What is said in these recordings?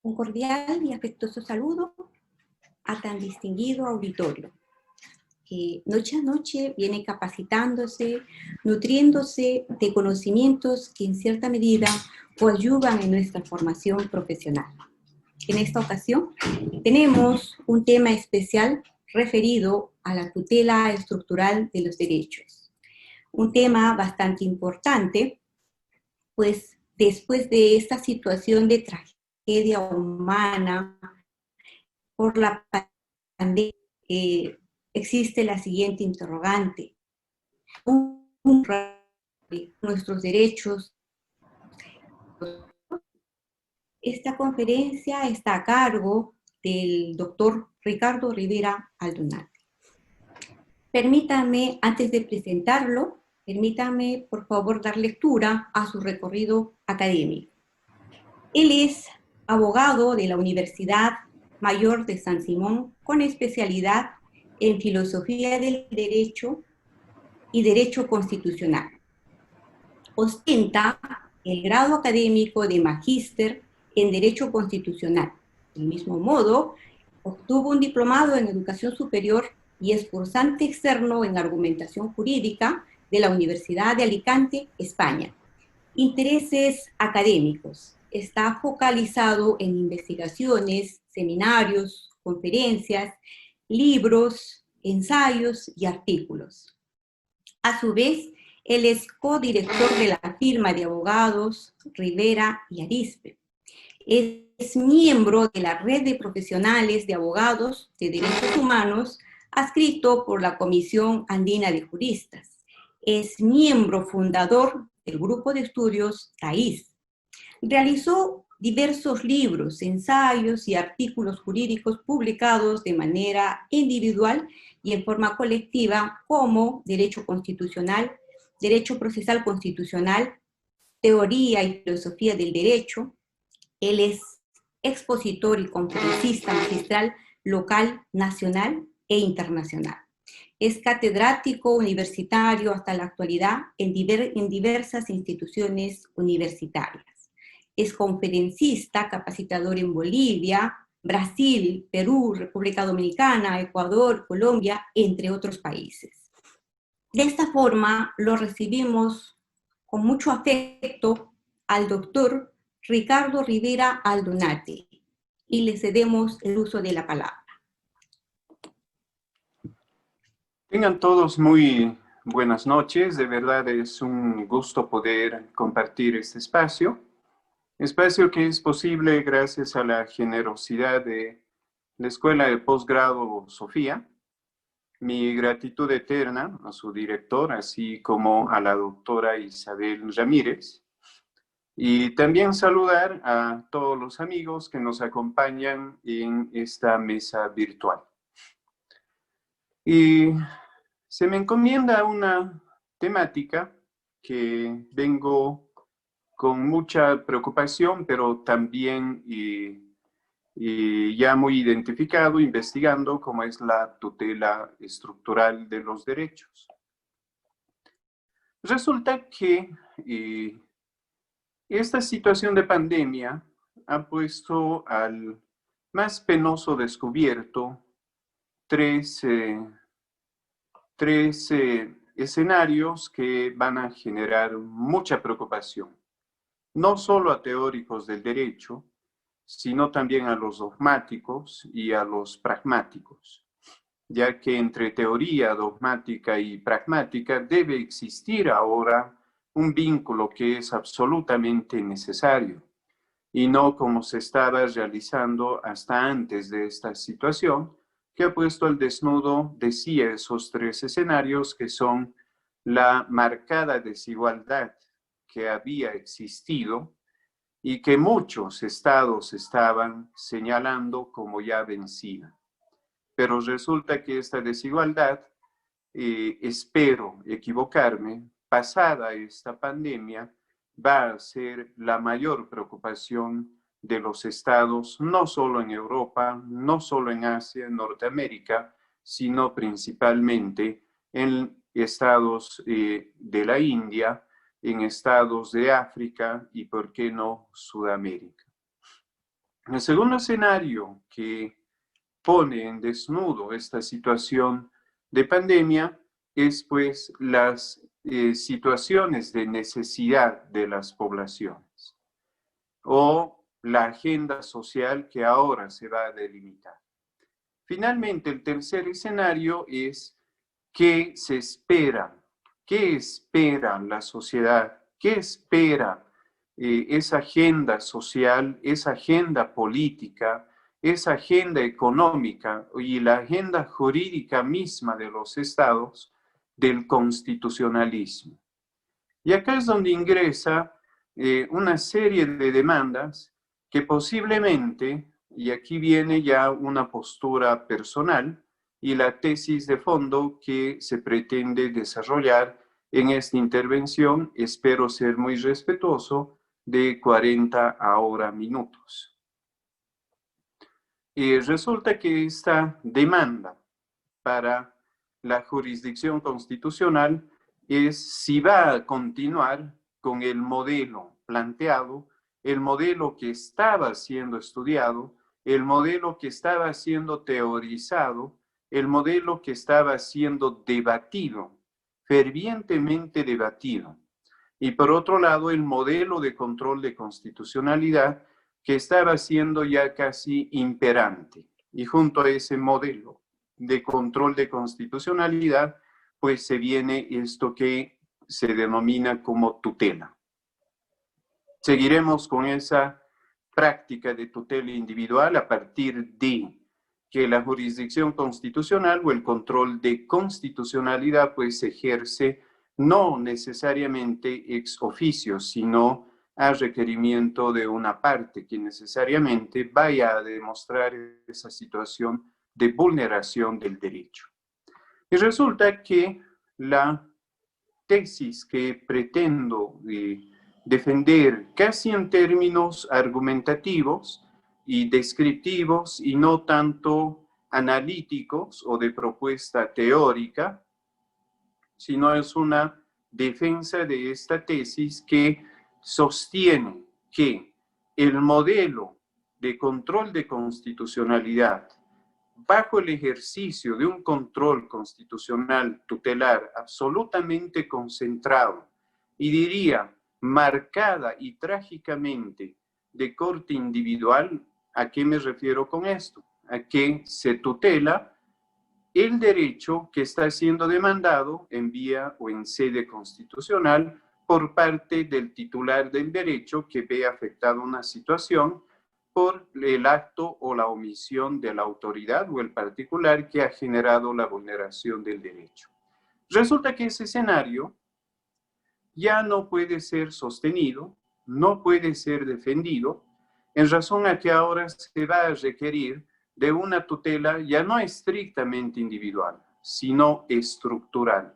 Un cordial y afectuoso saludo a tan distinguido auditorio, que noche a noche viene capacitándose, nutriéndose de conocimientos que en cierta medida coadyuvan en nuestra formación profesional. En esta ocasión tenemos un tema especial referido a la tutela estructural de los derechos. Un tema bastante importante, pues después de esta situación de tragedia humana por la pandemia, existe la siguiente interrogante. Nuestros derechos. Esta conferencia está a cargo del doctor Ricardo Rivera Aldunate. Permítame, antes de presentarlo, permítame por favor dar lectura a su recorrido académico. Él es abogado de la Universidad Mayor de San Simón con especialidad en Filosofía del Derecho y Derecho Constitucional. Ostenta el grado académico de Magíster en Derecho Constitucional. Del mismo modo, obtuvo un diplomado en Educación Superior y es cursante externo en Argumentación Jurídica de la Universidad de Alicante, España. Intereses académicos. Está focalizado en investigaciones, seminarios, conferencias, libros, ensayos y artículos. A su vez, él es codirector de la firma de abogados Rivera y Arizpe. Es miembro de la red de profesionales de abogados de derechos humanos, adscrito por la Comisión Andina de Juristas. Es miembro fundador del grupo de estudios TAIS. Realizó diversos libros, ensayos y artículos jurídicos publicados de manera individual y en forma colectiva como Derecho Constitucional, Derecho Procesal Constitucional, Teoría y Filosofía del Derecho. Él es expositor y conferencista magistral local, nacional e internacional. Es catedrático universitario hasta la actualidad en diversas instituciones universitarias. Es conferencista, capacitador en Bolivia, Brasil, Perú, República Dominicana, Ecuador, Colombia, entre otros países. De esta forma, lo recibimos con mucho afecto al doctor Ricardo Rivera Aldunate y le cedemos el uso de la palabra. Tengan todos muy buenas noches. De verdad es un gusto poder compartir este espacio que es posible gracias a la generosidad de la Escuela de Posgrado Sofía. Mi gratitud eterna a su director, así como a la doctora Isabel Ramírez. Y también saludar a todos los amigos que nos acompañan en esta mesa virtual. Y se me encomienda una temática que vengo con mucha preocupación, pero también ya muy identificado, investigando, como es la tutela estructural de los derechos. Resulta que esta situación de pandemia ha puesto al más penoso descubierto tres escenarios que van a generar mucha preocupación, no solo a teóricos del derecho, sino también a los dogmáticos y a los pragmáticos, ya que entre teoría dogmática y pragmática debe existir ahora un vínculo que es absolutamente necesario, y no como se estaba realizando hasta antes de esta situación, que ha puesto al desnudo, decía, esos tres escenarios que son la marcada desigualdad que había existido y que muchos estados estaban señalando como ya vencida. Pero resulta que esta desigualdad, espero equivocarme, pasada esta pandemia, va a ser la mayor preocupación de los estados, no solo en Europa, no solo en Asia, en Norteamérica, sino principalmente en estados de la India, en estados de África y, por qué no, Sudamérica. El segundo escenario que pone en desnudo esta situación de pandemia es pues las situaciones de necesidad de las poblaciones o la agenda social que ahora se va a delimitar. Finalmente, el tercer escenario es qué se espera, qué espera la sociedad, qué espera esa agenda social, esa agenda política, esa agenda económica y la agenda jurídica misma de los estados del constitucionalismo. Y acá es donde ingresa una serie de demandas que posiblemente, y aquí viene ya una postura personal y la tesis de fondo que se pretende desarrollar en esta intervención, espero ser muy respetuoso, de 40 ahora minutos. Resulta que esta demanda para la jurisdicción constitucional es si va a continuar con el modelo planteado, el modelo que estaba siendo estudiado, el modelo que estaba siendo teorizado, el modelo que estaba siendo debatido, fervientemente debatido. Y por otro lado, el modelo de control de constitucionalidad que estaba siendo ya casi imperante. Y junto a ese modelo de control de constitucionalidad, pues se viene esto que se denomina como tutela. Seguiremos con esa práctica de tutela individual a partir de que la jurisdicción constitucional o el control de constitucionalidad pues se ejerce no necesariamente ex oficio, sino a requerimiento de una parte que necesariamente vaya a demostrar esa situación de vulneración del derecho. Y resulta que la tesis que pretendo defender casi en términos argumentativos y descriptivos y no tanto analíticos o de propuesta teórica, sino es una defensa de esta tesis que sostiene que el modelo de control de constitucionalidad bajo el ejercicio de un control constitucional tutelar absolutamente concentrado y diría marcada y trágicamente de corte individual, ¿a qué me refiero con esto? A que se tutela el derecho que está siendo demandado en vía o en sede constitucional por parte del titular del derecho que ve afectada una situación por el acto o la omisión de la autoridad o el particular que ha generado la vulneración del derecho. Resulta que ese escenario ya no puede ser sostenido, no puede ser defendido, en razón a que ahora se va a requerir de una tutela ya no estrictamente individual, sino estructural.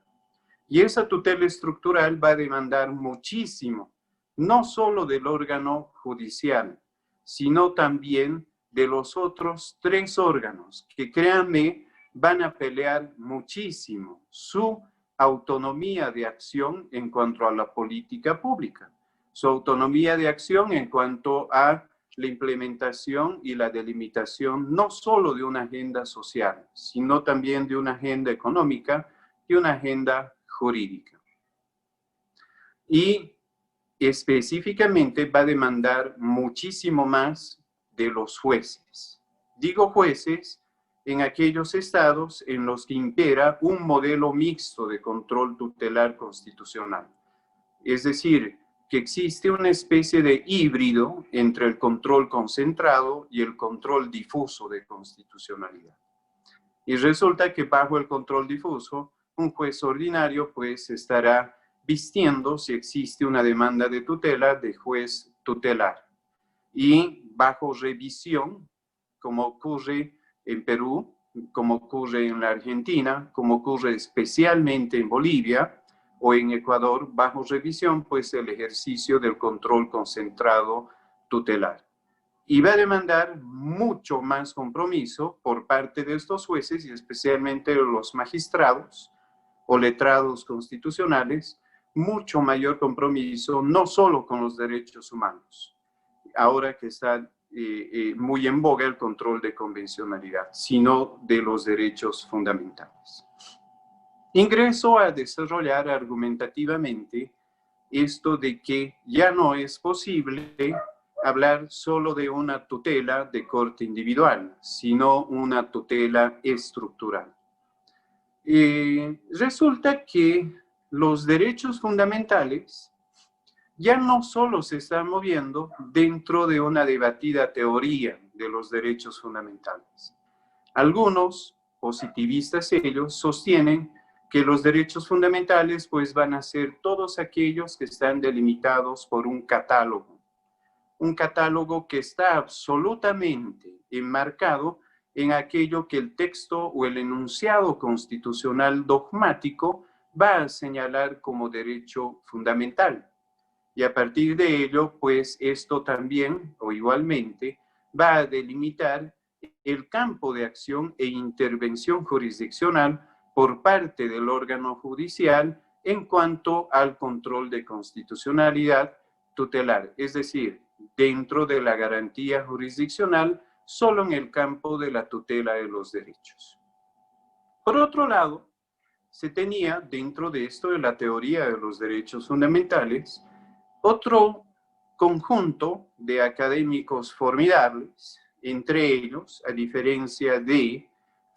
Y esa tutela estructural va a demandar muchísimo, no solo del órgano judicial, sino también de los otros 3 órganos, que créanme, van a pelear muchísimo su autonomía de acción en cuanto a la política pública, su autonomía de acción en cuanto a la implementación y la delimitación no solo de una agenda social, sino también de una agenda económica y una agenda jurídica. Y específicamente va a demandar muchísimo más de los jueces. Digo jueces en aquellos estados en los que impera un modelo mixto de control tutelar constitucional. Es decir, que existe una especie de híbrido entre el control concentrado y el control difuso de constitucionalidad. Y resulta que bajo el control difuso, un juez ordinario pues estará vistiendo, si existe una demanda de tutela, de juez tutelar. Y bajo revisión, como ocurre en Perú, como ocurre en la Argentina, como ocurre especialmente en Bolivia o en Ecuador, bajo revisión, pues el ejercicio del control concentrado tutelar. Y va a demandar mucho más compromiso por parte de estos jueces y especialmente de los magistrados o letrados constitucionales, mucho mayor compromiso, no solo con los derechos humanos, ahora que está muy en boga el control de convencionalidad, sino de los derechos fundamentales. Ingreso a desarrollar argumentativamente esto de que ya no es posible hablar solo de una tutela de corte individual, sino una tutela estructural. Resulta que los derechos fundamentales ya no solo se están moviendo dentro de una debatida teoría de los derechos fundamentales. Algunos, positivistas ellos, sostienen que los derechos fundamentales pues van a ser todos aquellos que están delimitados por un catálogo que está absolutamente enmarcado en aquello que el texto o el enunciado constitucional dogmático va a señalar como derecho fundamental. Y a partir de ello, pues esto también, o igualmente, va a delimitar el campo de acción e intervención jurisdiccional por parte del órgano judicial en cuanto al control de constitucionalidad tutelar, es decir, dentro de la garantía jurisdiccional, solo en el campo de la tutela de los derechos. Por otro lado, se tenía dentro de esto de la teoría de los derechos fundamentales otro conjunto de académicos formidables, entre ellos, a diferencia de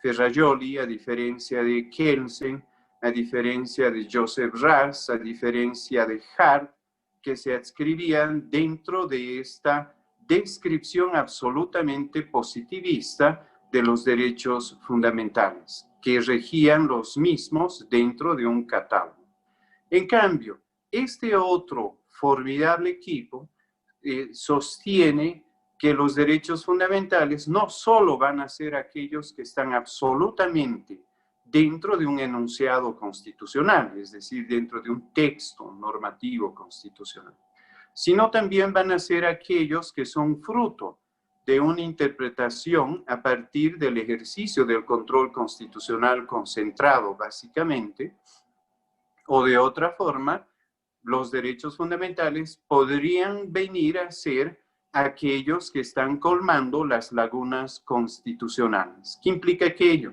Ferrajoli, a diferencia de Kelsen, a diferencia de Joseph Raz, a diferencia de Hart, que se adscribían dentro de esta descripción absolutamente positivista de los derechos fundamentales, que regían los mismos dentro de un catálogo. En cambio, este otro formidable equipo sostiene que los derechos fundamentales no solo van a ser aquellos que están absolutamente dentro de un enunciado constitucional, es decir, dentro de un texto normativo constitucional, sino también van a ser aquellos que son fruto de una interpretación a partir del ejercicio del control constitucional concentrado, básicamente, o de otra forma, los derechos fundamentales podrían venir a ser aquellos que están colmando las lagunas constitucionales. ¿Qué implica aquello?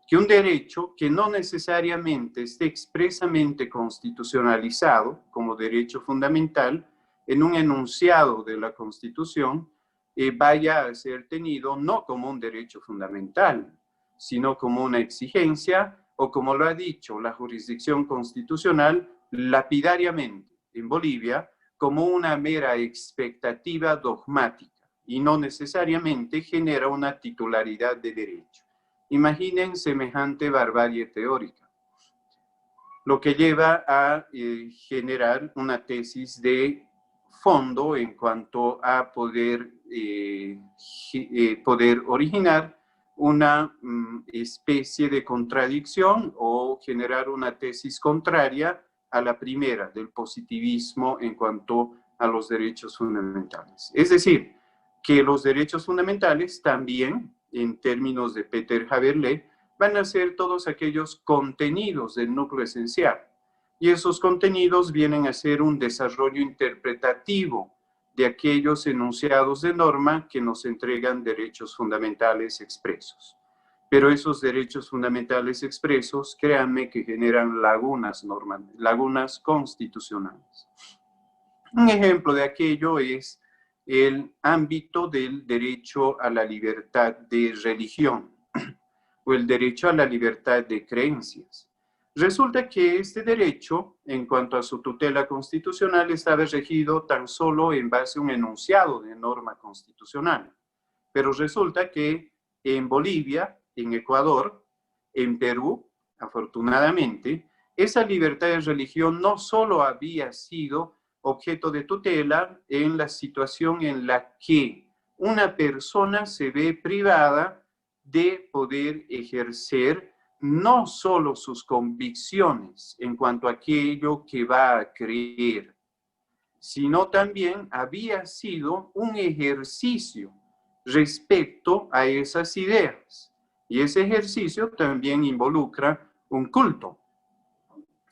Que un derecho que no necesariamente esté expresamente constitucionalizado como derecho fundamental en un enunciado de la Constitución vaya a ser tenido no como un derecho fundamental, sino como una exigencia o, como lo ha dicho la jurisdicción constitucional, lapidariamente en Bolivia, como una mera expectativa dogmática y no necesariamente genera una titularidad de derecho. Imaginen semejante barbarie teórica, lo que lleva a generar una tesis de fondo en cuanto a poder originar una especie de contradicción o generar una tesis contraria a la primera del positivismo en cuanto a los derechos fundamentales. Es decir, que los derechos fundamentales también, en términos de Peter Haberle, van a ser todos aquellos contenidos del núcleo esencial. Y esos contenidos vienen a ser un desarrollo interpretativo de aquellos enunciados de norma que nos entregan derechos fundamentales expresos. Pero esos derechos fundamentales expresos, créanme que generan lagunas constitucionales. Un ejemplo de aquello es el ámbito del derecho a la libertad de religión o el derecho a la libertad de creencias. Resulta que este derecho, en cuanto a su tutela constitucional, estaba regido tan solo en base a un enunciado de norma constitucional. Pero resulta que en Bolivia, en Ecuador, en Perú, afortunadamente, esa libertad de religión no solo había sido objeto de tutela en la situación en la que una persona se ve privada de poder ejercer no solo sus convicciones en cuanto a aquello que va a creer, sino también había sido un ejercicio respecto a esas ideas. Y ese ejercicio también involucra un culto.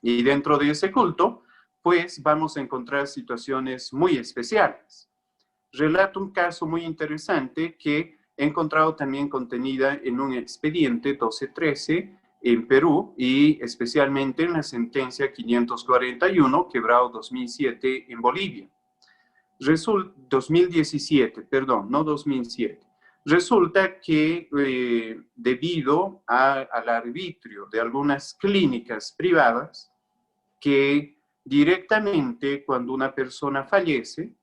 Y dentro de ese culto, pues vamos a encontrar situaciones muy especiales. relata un caso muy interesante que he encontrado también contenida en un expediente 1213 en Perú y especialmente en la sentencia 541, quebrado 2007 en Bolivia. 2017, perdón, no 2007. Resulta que debido al arbitrio de algunas clínicas privadas que directamente cuando una persona fallece,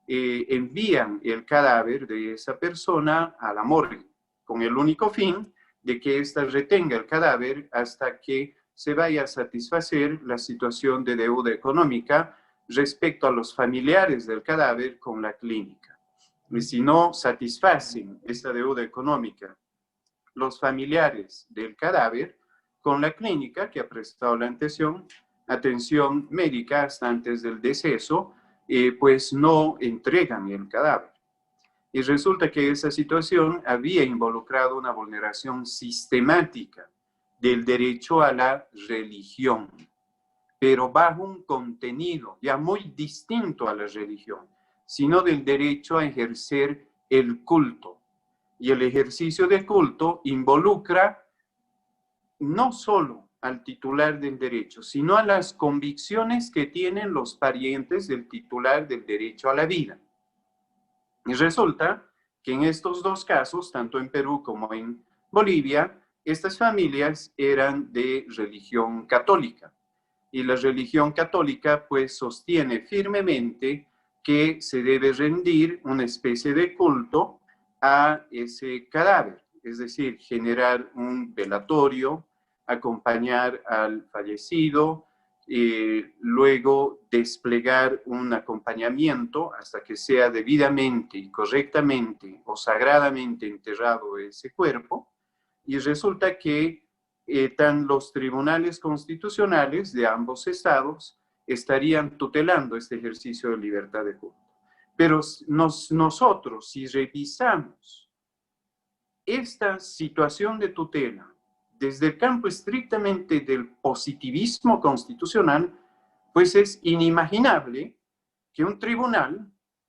envían el cadáver de esa persona a la morgue, con el único fin de que ésta retenga el cadáver hasta que se vaya a satisfacer la situación de deuda económica respecto a los familiares del cadáver con la clínica. Y si no satisfacen esa deuda económica los familiares del cadáver con la clínica que ha prestado la atención médica hasta antes del deceso, pues no entregan el cadáver. Y resulta que esa situación había involucrado una vulneración sistemática del derecho a la religión, pero bajo un contenido ya muy distinto a la religión, sino del derecho a ejercer el culto. Y el ejercicio de culto involucra no solo al titular del derecho, sino a las convicciones que tienen los parientes del titular del derecho a la vida. Y resulta que en estos dos casos, tanto en Perú como en Bolivia, estas familias eran de religión católica. Y la religión católica pues sostiene firmemente que se debe rendir una especie de culto a ese cadáver, es decir, generar un velatorio, acompañar al fallecido, luego desplegar un acompañamiento hasta que sea debidamente y correctamente o sagradamente enterrado ese cuerpo, y resulta que los tribunales constitucionales de ambos estados estarían tutelando este ejercicio de libertad de culto. Pero nosotros, si revisamos esta situación de tutela desde el campo estrictamente del positivismo constitucional, pues es inimaginable que un tribunal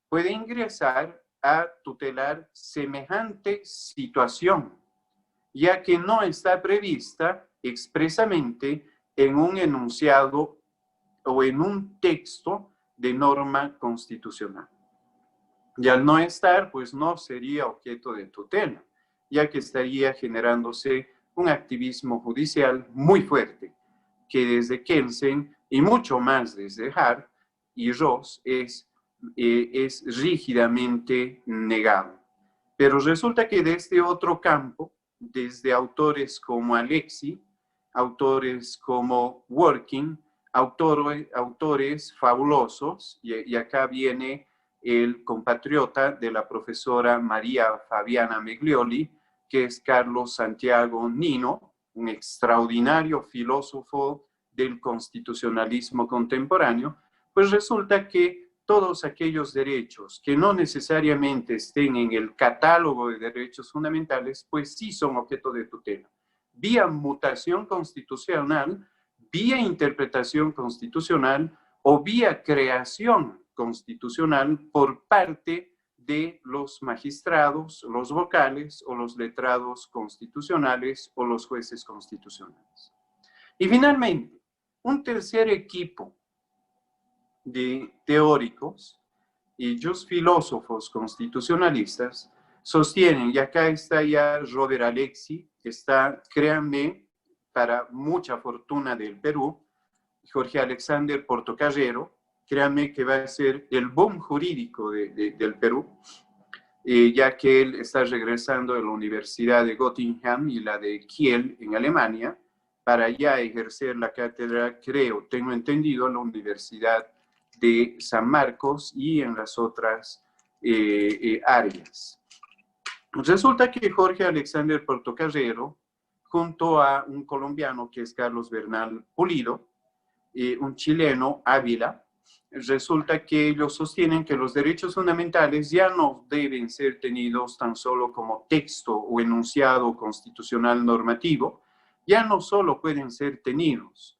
pueda ingresar a tutelar semejante situación, ya que no está prevista expresamente en un enunciado o en un texto de norma constitucional. Y al no estar, pues no sería objeto de tutela, ya que estaría generándose un activismo judicial muy fuerte, que desde Kelsen y mucho más desde Hart y Ross es rígidamente negado. Pero resulta que de este otro campo, desde autores como Alexi, autores como Working, autores fabulosos, y acá viene el compatriota de la profesora María Fabiana Meglioli, que es Carlos Santiago Nino, un extraordinario filósofo del constitucionalismo contemporáneo, pues resulta que todos aquellos derechos que no necesariamente estén en el catálogo de derechos fundamentales, pues sí son objeto de tutela, vía mutación constitucional, vía interpretación constitucional o vía creación constitucional por parte de los magistrados, los vocales o los letrados constitucionales o los jueces constitucionales. Y finalmente, un tercer equipo de teóricos y ellos filósofos constitucionalistas sostienen, y acá está ya Robert Alexi, está, créanme, para mucha fortuna del Perú, Jorge Alexander Portocarrero, créanme que va a ser el boom jurídico del Perú, ya que él está regresando de la Universidad de Göttingen y la de Kiel en Alemania, para ya ejercer la cátedra, tengo entendido, en la Universidad de San Marcos y en las otras áreas. Resulta que Jorge Alexander Portocarrero, junto a un colombiano que es Carlos Bernal Pulido, un chileno, Ávila, resulta que ellos sostienen que los derechos fundamentales ya no deben ser tenidos tan solo como texto o enunciado constitucional normativo, ya no solo pueden ser tenidos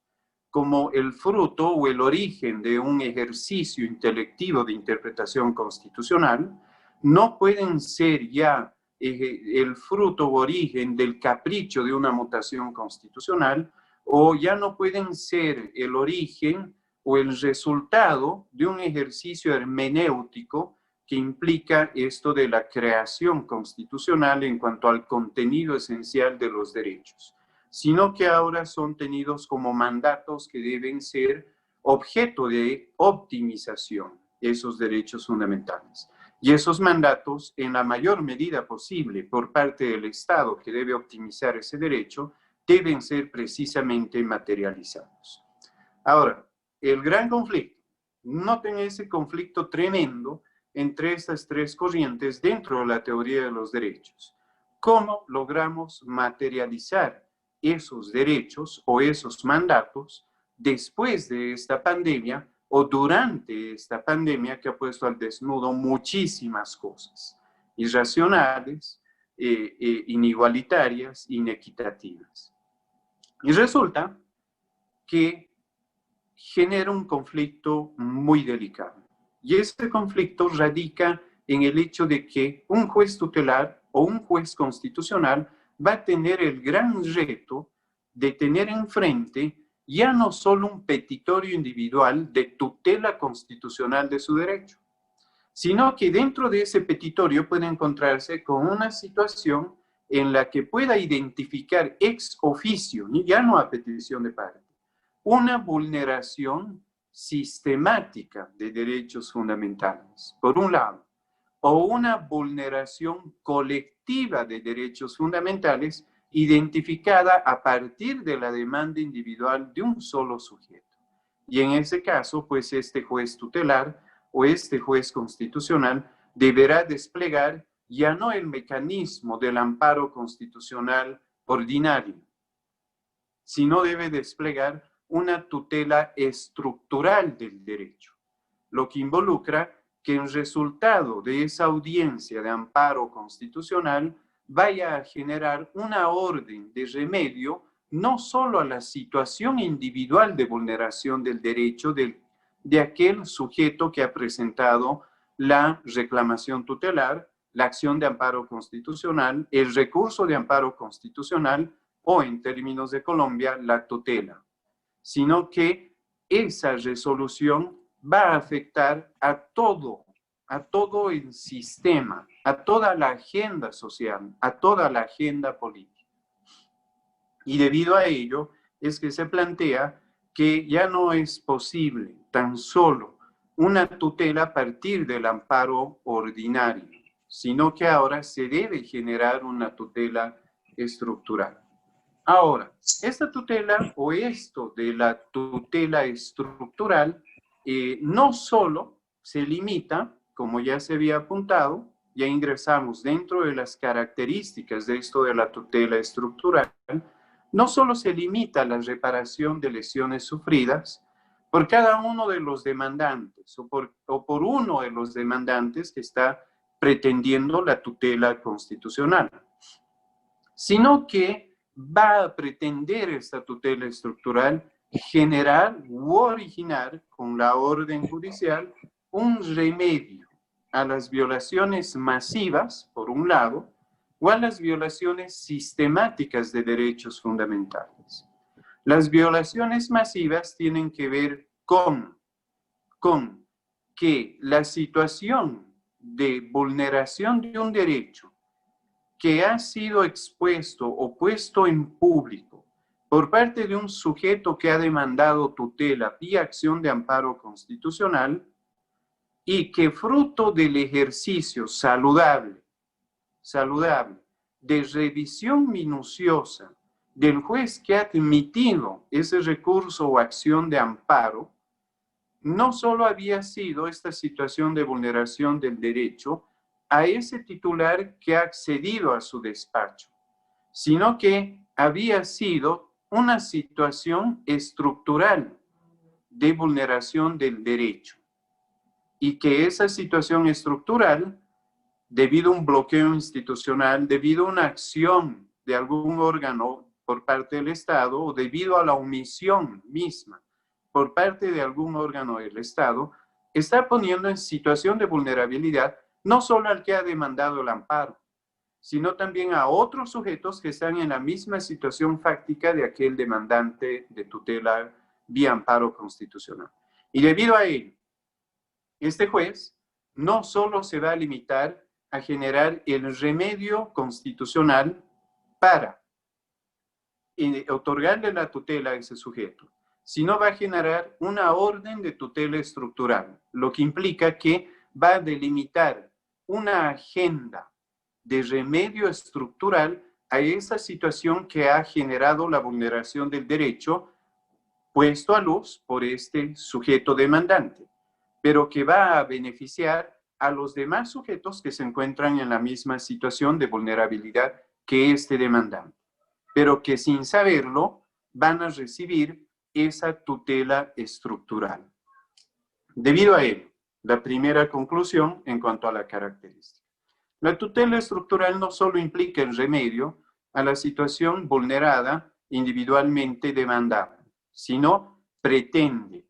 como el fruto o el origen de un ejercicio intelectivo de interpretación constitucional, no pueden ser ya el fruto o origen del capricho de una mutación constitucional, o ya no pueden ser el origen o el resultado de un ejercicio hermenéutico que implica esto de la creación constitucional en cuanto al contenido esencial de los derechos, sino que ahora son tenidos como mandatos que deben ser objeto de optimización, esos derechos fundamentales. Y esos mandatos, en la mayor medida posible por parte del Estado que debe optimizar ese derecho, deben ser precisamente materializados. Ahora, el gran conflicto, noten ese conflicto tremendo entre estas tres corrientes dentro de la teoría de los derechos. ¿Cómo logramos materializar esos derechos o esos mandatos después de esta pandemia o durante esta pandemia que ha puesto al desnudo muchísimas cosas irracionales, inigualitarias, inequitativas? Y resulta que genera un conflicto muy delicado. Y ese conflicto radica en el hecho de que un juez tutelar o un juez constitucional va a tener el gran reto de tener enfrente ya no solo un petitorio individual de tutela constitucional de su derecho, sino que dentro de ese petitorio puede encontrarse con una situación en la que pueda identificar ex oficio, ya no a petición de parte, una vulneración sistemática de derechos fundamentales, por un lado, o una vulneración colectiva de derechos fundamentales identificada a partir de la demanda individual de un solo sujeto. Y en ese caso, pues este juez tutelar o este juez constitucional deberá desplegar ya no el mecanismo del amparo constitucional ordinario, sino debe desplegar una tutela estructural del derecho, lo que involucra que el resultado de esa audiencia de amparo constitucional vaya a generar una orden de remedio no solo a la situación individual de vulneración del derecho de aquel sujeto que ha presentado la reclamación tutelar, la acción de amparo constitucional, el recurso de amparo constitucional o, en términos de Colombia, la tutela, sino que esa resolución va a afectar a todo el sistema, a toda la agenda social, a toda la agenda política. Y debido a ello es que se plantea que ya no es posible tan solo una tutela a partir del amparo ordinario, sino que ahora se debe generar una tutela estructural. Ahora, esta tutela o esto de la tutela estructural no solo se limita, como ya se había apuntado, ya ingresamos dentro de las características de esto de la tutela estructural, no solo se limita a la reparación de lesiones sufridas por cada uno de los demandantes o por uno de los demandantes que está pretendiendo la tutela constitucional, sino que va a pretender esta tutela estructural generar u originar con la orden judicial un remedio a las violaciones masivas, por un lado, o a las violaciones sistemáticas de derechos fundamentales. Las violaciones masivas tienen que ver con que la situación de vulneración de un derecho que ha sido expuesto o puesto en público por parte de un sujeto que ha demandado tutela vía acción de amparo constitucional y que fruto del ejercicio saludable de revisión minuciosa del juez que ha admitido ese recurso o acción de amparo, no solo había sido esta situación de vulneración del derecho a ese titular que ha accedido a su despacho, sino que había sido una situación estructural de vulneración del derecho y que esa situación estructural, debido a un bloqueo institucional, debido a una acción de algún órgano por parte del Estado o debido a la omisión misma por parte de algún órgano del Estado, está poniendo en situación de vulnerabilidad no solo al que ha demandado el amparo, sino también a otros sujetos que están en la misma situación fáctica de aquel demandante de tutela vía amparo constitucional. Y debido a ello, este juez no solo se va a limitar a generar el remedio constitucional para otorgarle la tutela a ese sujeto, sino va a generar una orden de tutela estructural, lo que implica que va a delimitar una agenda de remedio estructural a esa situación que ha generado la vulneración del derecho puesto a luz por este sujeto demandante, pero que va a beneficiar a los demás sujetos que se encuentran en la misma situación de vulnerabilidad que este demandante, pero que sin saberlo van a recibir esa tutela estructural. Debido a ello, la primera conclusión en cuanto a la característica. La tutela estructural no solo implica el remedio a la situación vulnerada individualmente demandada, sino pretende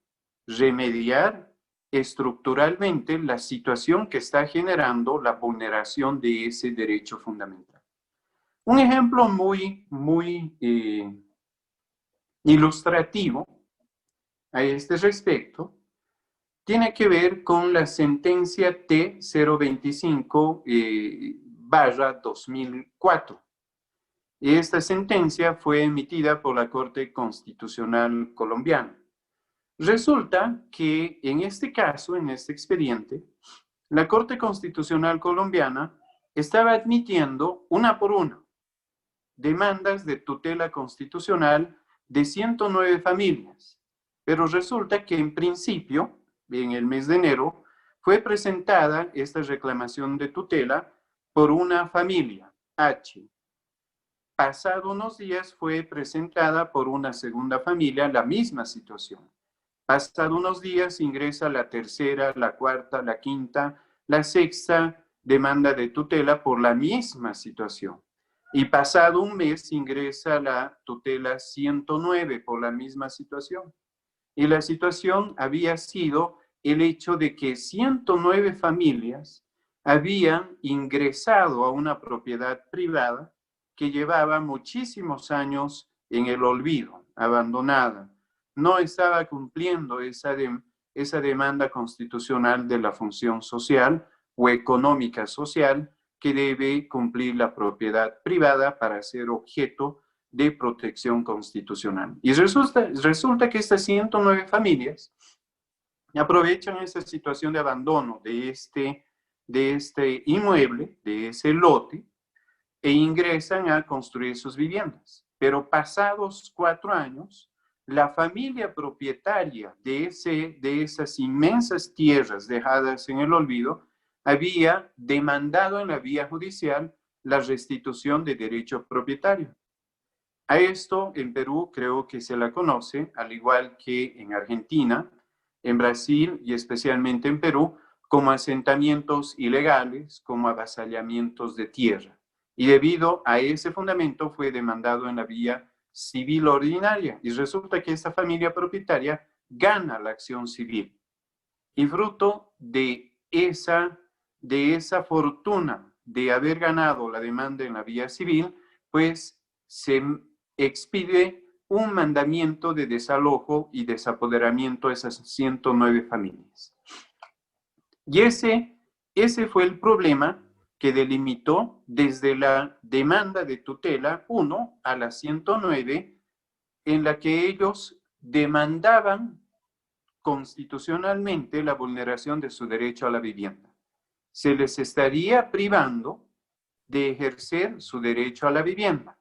remediar estructuralmente la situación que está generando la vulneración de ese derecho fundamental. Un ejemplo muy ilustrativo a este respecto tiene que ver con la sentencia T025/2004. Esta sentencia fue emitida por la Corte Constitucional Colombiana. Resulta que en este caso, en este expediente, la Corte Constitucional Colombiana estaba admitiendo una por una demandas de tutela constitucional de 109 familias, pero resulta que en principio, en el mes de enero, fue presentada esta reclamación de tutela por una familia, H. Pasado unos días fue presentada por una segunda familia la misma situación. Pasado unos días ingresa la tercera, la cuarta, la quinta, la sexta demanda de tutela por la misma situación. Y pasado un mes ingresa la tutela 109 por la misma situación. Y la situación había sido el hecho de que 109 familias habían ingresado a una propiedad privada que llevaba muchísimos años en el olvido, abandonada. No estaba cumpliendo esa demanda constitucional de la función social o económica social que debe cumplir la propiedad privada para ser objeto de protección constitucional. Y resulta que estas 109 familias aprovechan esa situación de abandono de este inmueble, de ese lote, e ingresan a construir sus viviendas. Pero pasados 4 años, la familia propietaria de esas inmensas tierras dejadas en el olvido había demandado en la vía judicial la restitución de derecho propietario. A esto en Perú creo que se la conoce, al igual que en Argentina, en Brasil y especialmente en Perú, como asentamientos ilegales, como avasallamientos de tierra. Y debido a ese fundamento fue demandado en la vía civil ordinaria. Y resulta que esta familia propietaria gana la acción civil. Y fruto de esa fortuna de haber ganado la demanda en la vía civil, pues se expide un mandamiento de desalojo y desapoderamiento a esas 109 familias. Y ese fue el problema que delimitó desde la demanda de tutela 1 a la 109, en la que ellos demandaban constitucionalmente la vulneración de su derecho a la vivienda. Se les estaría privando de ejercer su derecho a la vivienda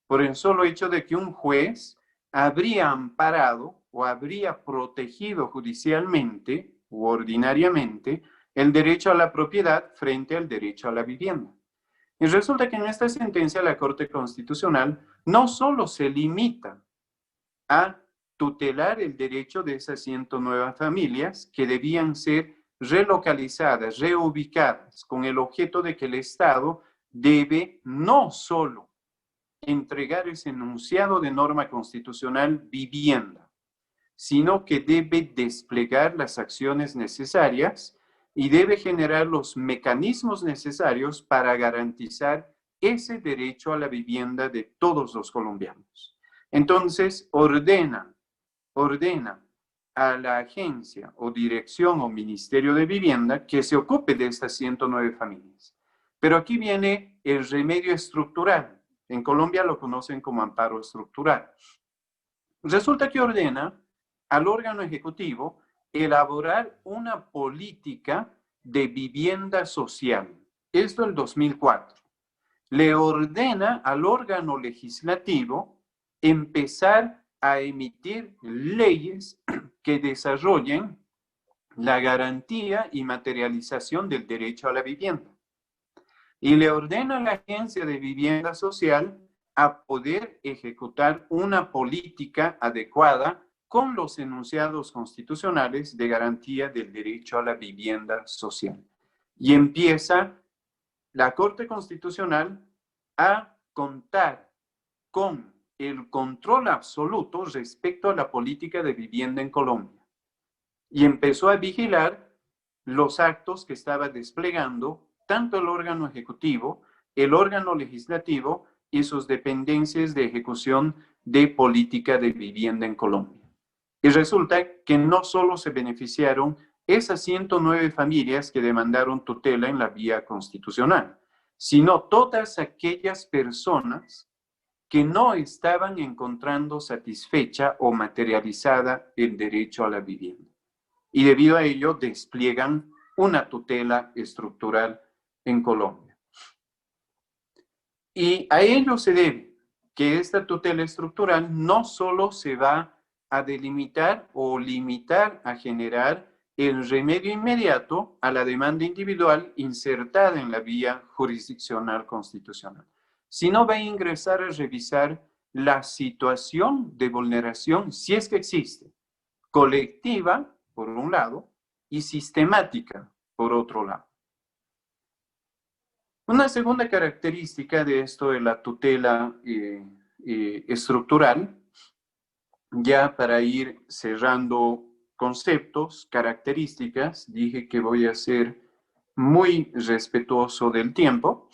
por el solo hecho de que un juez habría amparado o habría protegido judicialmente u ordinariamente el derecho a la propiedad frente al derecho a la vivienda. Y resulta que en esta sentencia la Corte Constitucional no solo se limita a tutelar el derecho de esas 109 familias que debían ser relocalizadas, reubicadas, con el objeto de que el Estado debe no solo entregar ese enunciado de norma constitucional vivienda, sino que debe desplegar las acciones necesarias y debe generar los mecanismos necesarios para garantizar ese derecho a la vivienda de todos los colombianos. Entonces, ordena a la agencia o dirección o ministerio de vivienda que se ocupe de estas 109 familias. Pero aquí viene el remedio estructural. En Colombia lo conocen como amparo estructural. Resulta que ordena al órgano ejecutivo elaborar una política de vivienda social. Esto en 2004. Le ordena al órgano legislativo empezar a emitir leyes que desarrollen la garantía y materialización del derecho a la vivienda. Y le ordena a la Agencia de Vivienda Social a poder ejecutar una política adecuada con los enunciados constitucionales de garantía del derecho a la vivienda social. Y empieza la Corte Constitucional a contar con el control absoluto respecto a la política de vivienda en Colombia. Y empezó a vigilar los actos que estaba desplegando tanto el órgano ejecutivo, el órgano legislativo y sus dependencias de ejecución de política de vivienda en Colombia. Y resulta que no solo se beneficiaron esas 109 familias que demandaron tutela en la vía constitucional, sino todas aquellas personas que no estaban encontrando satisfecha o materializada el derecho a la vivienda. Y debido a ello despliegan una tutela estructural en Colombia. Y a ello se debe que esta tutela estructural no solo se va a delimitar o limitar a generar el remedio inmediato a la demanda individual insertada en la vía jurisdiccional constitucional, sino va a ingresar a revisar la situación de vulneración, si es que existe, colectiva, por un lado, y sistemática, por otro lado. Una segunda característica de esto de la tutela estructural, ya para ir cerrando conceptos, características, dije que voy a ser muy respetuoso del tiempo.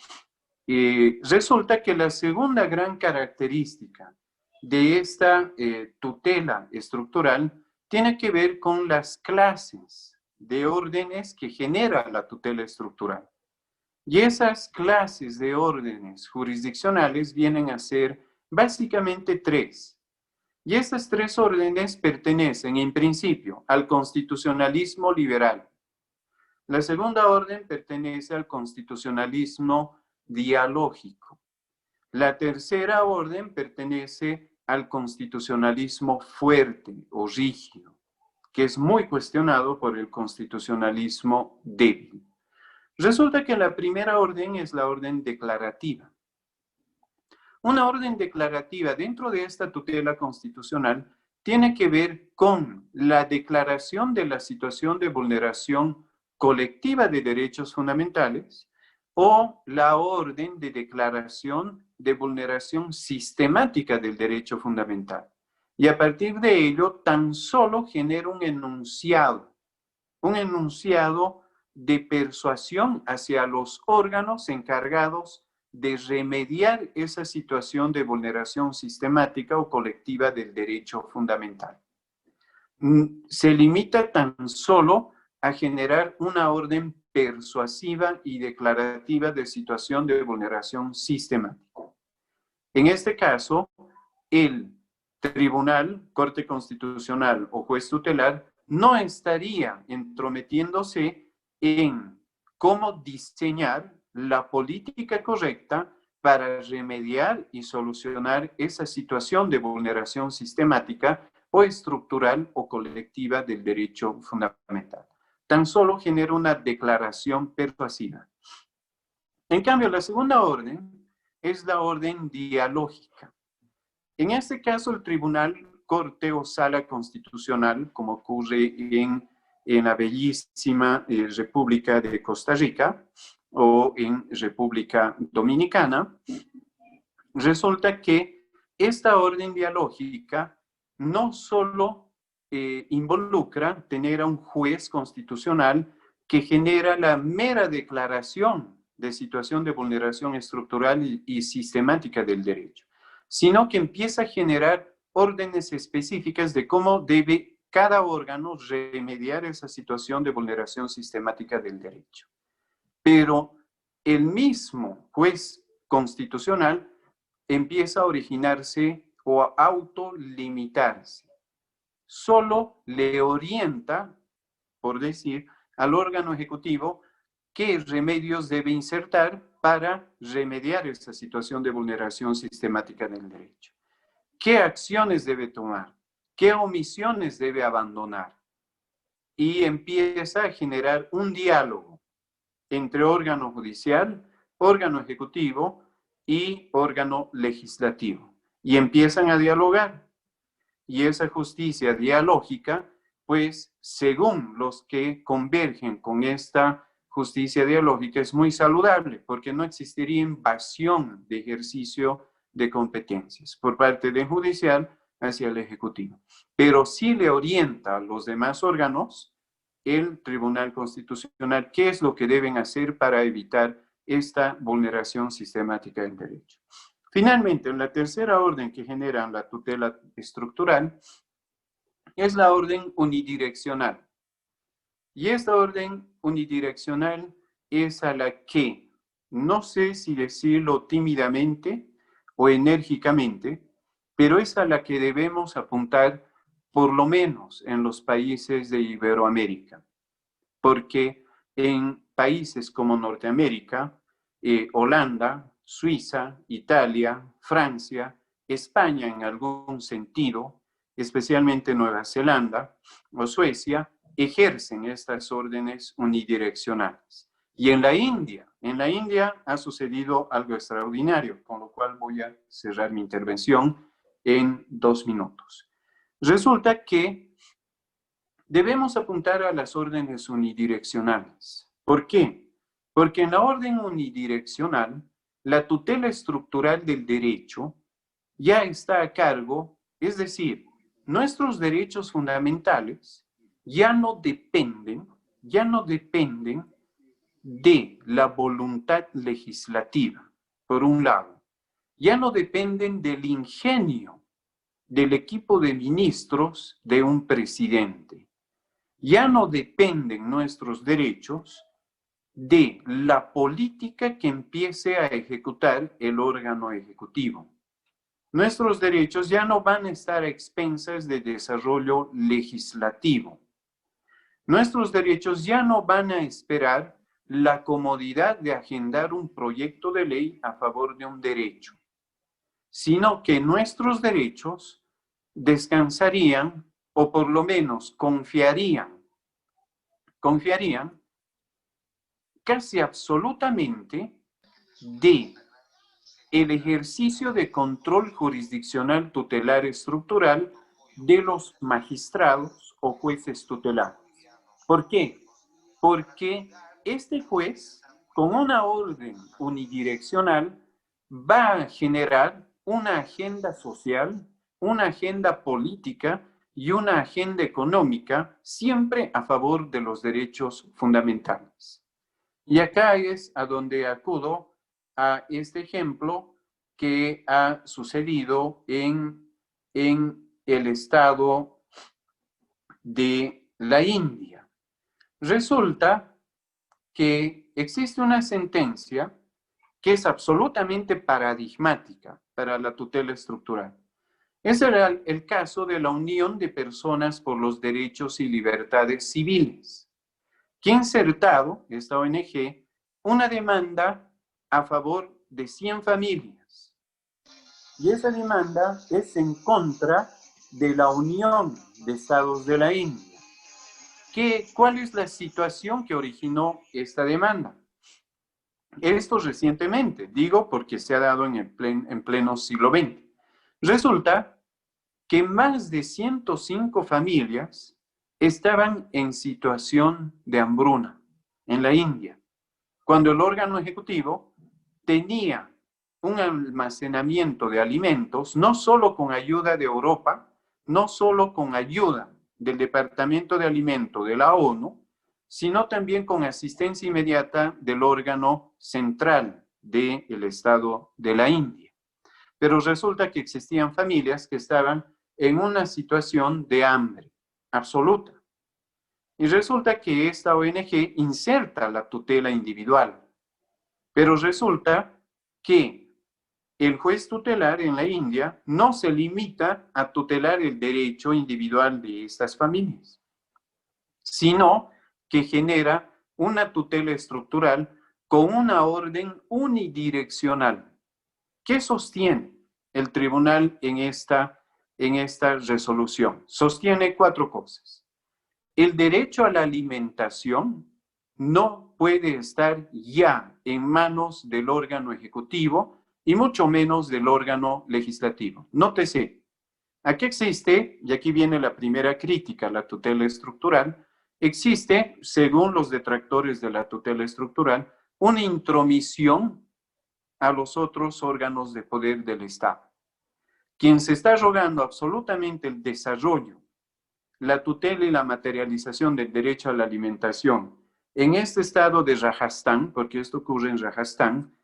Resulta que la segunda gran característica de esta tutela estructural tiene que ver con las clases de órdenes que genera la tutela estructural. Y esas clases de órdenes jurisdiccionales vienen a ser básicamente tres. Y estas tres órdenes pertenecen en principio al constitucionalismo liberal. La segunda orden pertenece al constitucionalismo dialógico. La tercera orden pertenece al constitucionalismo fuerte o rígido, que es muy cuestionado por el constitucionalismo débil. Resulta que la primera orden es la orden declarativa. Una orden declarativa dentro de esta tutela constitucional tiene que ver con la declaración de la situación de vulneración colectiva de derechos fundamentales o la orden de declaración de vulneración sistemática del derecho fundamental. Y a partir de ello, tan solo genera un enunciado de persuasión hacia los órganos encargados de remediar esa situación de vulneración sistemática o colectiva del derecho fundamental. Se limita tan solo a generar una orden persuasiva y declarativa de situación de vulneración sistemática. En este caso, el tribunal, Corte Constitucional o juez tutelar no estaría entrometiéndose en cómo diseñar la política correcta para remediar y solucionar esa situación de vulneración sistemática o estructural o colectiva del derecho fundamental. Tan solo genera una declaración persuasiva. En cambio, la segunda orden es la orden dialógica. En este caso, el tribunal, corte o sala constitucional, como ocurre en la bellísima República de Costa Rica o en República Dominicana, resulta que esta orden dialógica no solo involucra tener a un juez constitucional que genera la mera declaración de situación de vulneración estructural y sistemática del derecho, sino que empieza a generar órdenes específicas de cómo debe cada órgano remediar esa situación de vulneración sistemática del derecho. Pero el mismo juez constitucional empieza a originarse o a autolimitarse. Solo le orienta, por decir, al órgano ejecutivo qué remedios debe insertar para remediar esa situación de vulneración sistemática del derecho. ¿Qué acciones debe tomar? ¿Qué omisiones debe abandonar? Y empieza a generar un diálogo entre órgano judicial, órgano ejecutivo y órgano legislativo. Y empiezan a dialogar. Y esa justicia dialógica, pues, según los que convergen con esta justicia dialógica, es muy saludable, porque no existiría invasión de ejercicio de competencias por parte del judicial hacia el ejecutivo. Pero sí le orienta a los demás órganos, el Tribunal Constitucional, qué es lo que deben hacer para evitar esta vulneración sistemática del derecho. Finalmente, la tercera orden que genera la tutela estructural es la orden unidireccional. Y esta orden unidireccional es a la que, no sé si decirlo tímidamente o enérgicamente, pero es a la que debemos apuntar por lo menos en los países de Iberoamérica. Porque en países como Norteamérica, Holanda, Suiza, Italia, Francia, España en algún sentido, especialmente Nueva Zelanda o Suecia, ejercen estas órdenes unidireccionales. Y en la India ha sucedido algo extraordinario, con lo cual voy a cerrar mi intervención en 2 minutos. Resulta que debemos apuntar a las órdenes unidireccionales. ¿Por qué? Porque en la orden unidireccional, la tutela estructural del derecho ya está a cargo, es decir, nuestros derechos fundamentales ya no dependen de la voluntad legislativa, por un lado. Ya no dependen del ingenio del equipo de ministros de un presidente. Ya no dependen nuestros derechos de la política que empiece a ejecutar el órgano ejecutivo. Nuestros derechos ya no van a estar a expensas de desarrollo legislativo. Nuestros derechos ya no van a esperar la comodidad de agendar un proyecto de ley a favor de un derecho, sino que nuestros derechos descansarían o por lo menos confiarían casi absolutamente de el ejercicio de control jurisdiccional tutelar estructural de los magistrados o jueces tutelares. ¿Por qué? Porque este juez, con una orden unidireccional, va a generar una agenda social, una agenda política y una agenda económica siempre a favor de los derechos fundamentales. Y acá es a donde acudo a este ejemplo que ha sucedido en el estado de la India. Resulta que existe una sentencia que es absolutamente paradigmática para la tutela estructural. Ese era el caso de la Unión de Personas por los Derechos y Libertades Civiles, que ha insertado, esta ONG, una demanda a favor de 100 familias. Y esa demanda es en contra de la Unión de Estados de la India. ¿Cuál es la situación que originó esta demanda? Esto recientemente, digo porque se ha dado en pleno siglo XX. Resulta que más de 105 familias estaban en situación de hambruna en la India, cuando el órgano ejecutivo tenía un almacenamiento de alimentos, no solo con ayuda de Europa, no solo con ayuda del Departamento de Alimento de la ONU, sino también con asistencia inmediata del órgano central del Estado de la India. Pero resulta que existían familias que estaban en una situación de hambre absoluta. Y resulta que esta ONG inserta la tutela individual. Pero resulta que el juez tutelar en la India no se limita a tutelar el derecho individual de estas familias, sino que genera una tutela estructural con una orden unidireccional. ¿Qué sostiene el tribunal en esta resolución? Sostiene 4 cosas. El derecho a la alimentación no puede estar ya en manos del órgano ejecutivo y mucho menos del órgano legislativo. Nótese, aquí existe, y aquí viene la primera crítica a la tutela estructural, existe, según los detractores de la tutela estructural, una intromisión a los otros órganos de poder del Estado. Quien se está rogando absolutamente el desarrollo, la tutela y la materialización del derecho a la alimentación en este estado de Rajastán, porque esto ocurre en Rajastán,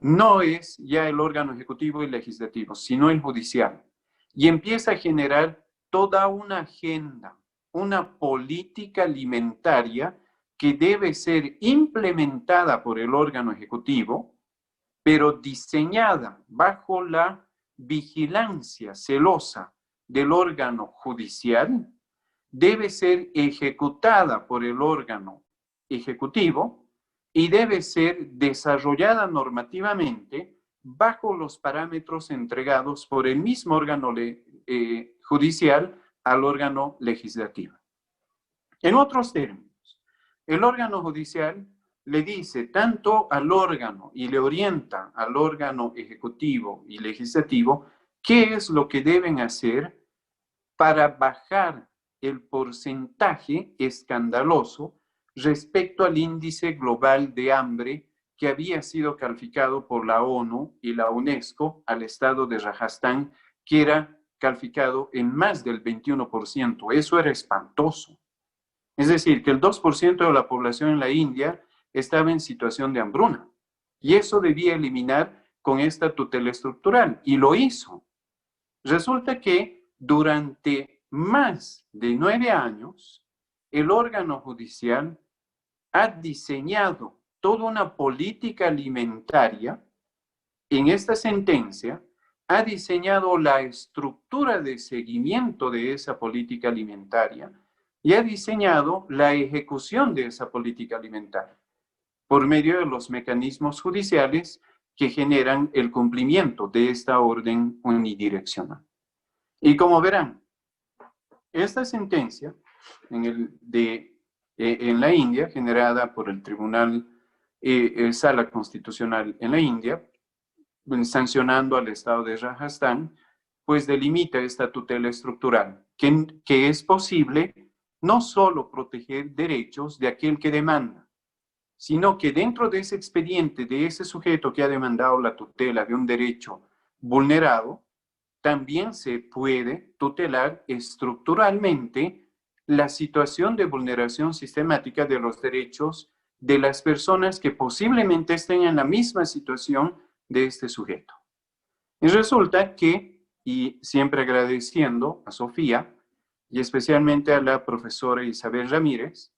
no es ya el órgano ejecutivo y legislativo, sino el judicial. Y empieza a generar toda una agenda, una política alimentaria que debe ser implementada por el órgano ejecutivo, pero diseñada bajo la vigilancia celosa del órgano judicial, debe ser ejecutada por el órgano ejecutivo y debe ser desarrollada normativamente bajo los parámetros entregados por el mismo órgano judicial al órgano legislativo. En otros términos, el órgano judicial le dice tanto al órgano y le orienta al órgano ejecutivo y legislativo qué es lo que deben hacer para bajar el porcentaje escandaloso respecto al índice global de hambre que había sido calificado por la ONU y la UNESCO al estado de Rajastán, que era calificado en más del 21%. Eso era espantoso. Es decir, que el 2% de la población en la India estaba en situación de hambruna. Y eso debía eliminar con esta tutela estructural. Y lo hizo. Resulta que durante más de 9 años, el órgano judicial ha diseñado toda una política alimentaria. En esta sentencia, ha diseñado la estructura de seguimiento de esa política alimentaria y ha diseñado la ejecución de esa política alimentaria por medio de los mecanismos judiciales que generan el cumplimiento de esta orden unidireccional. Y como verán, esta sentencia en la India, generada por el Tribunal Sala Constitucional en la India, sancionando al Estado de Rajastán, pues delimita esta tutela estructural, que es posible no solo proteger derechos de aquel que demanda, sino que dentro de ese expediente de ese sujeto que ha demandado la tutela de un derecho vulnerado, también se puede tutelar estructuralmente la situación de vulneración sistemática de los derechos de las personas que posiblemente estén en la misma situación de este sujeto. Y resulta que, y siempre agradeciendo a Sofía, y especialmente a la profesora Isabel Ramírez,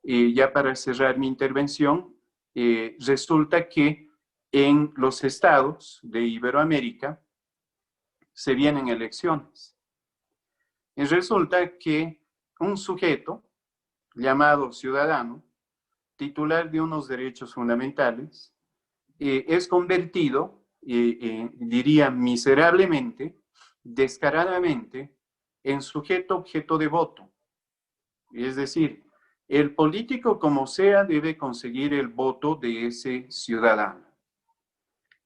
ya para cerrar mi intervención, resulta que en los estados de Iberoamérica se vienen elecciones. Y resulta que un sujeto llamado ciudadano, titular de unos derechos fundamentales, es convertido, diría miserablemente, descaradamente, en sujeto objeto de voto. Es decir, el político como sea debe conseguir el voto de ese ciudadano.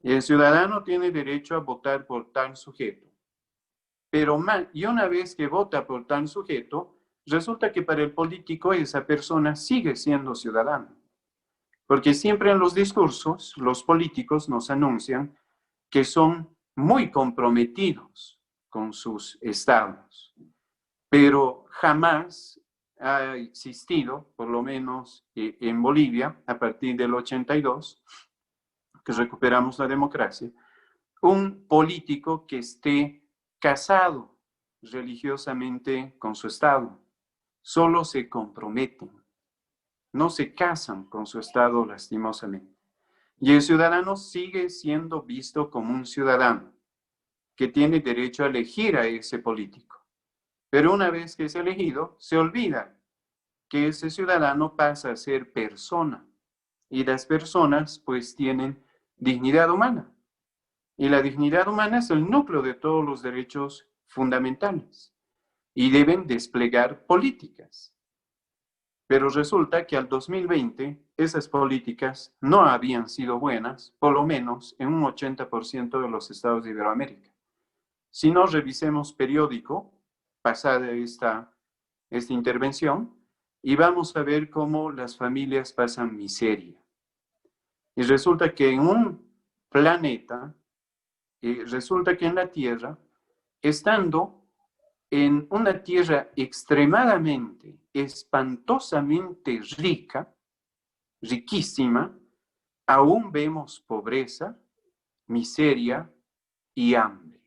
El ciudadano tiene derecho a votar por tal sujeto. Pero y una vez que vota por tal sujeto, resulta que para el político esa persona sigue siendo ciudadano. Porque siempre en los discursos, los políticos nos anuncian que son muy comprometidos con sus estados, pero jamás ha existido, por lo menos en Bolivia, a partir del 82, que recuperamos la democracia, un político que esté casado religiosamente con su Estado. Solo se comprometen, no se casan con su Estado lastimosamente. Y el ciudadano sigue siendo visto como un ciudadano que tiene derecho a elegir a ese político. Pero una vez que es elegido, se olvida que ese ciudadano pasa a ser persona. Y las personas pues tienen dignidad humana. Y la dignidad humana es el núcleo de todos los derechos fundamentales. Y deben desplegar políticas. Pero resulta que al 2020 esas políticas no habían sido buenas, por lo menos en un 80% de los estados de Iberoamérica. Si no revisemos periódico, pasada esta intervención, y vamos a ver cómo las familias pasan miseria. Y resulta que en un planeta, resulta que en la Tierra, estando en una tierra extremadamente, espantosamente rica, riquísima, aún vemos pobreza, miseria y hambre.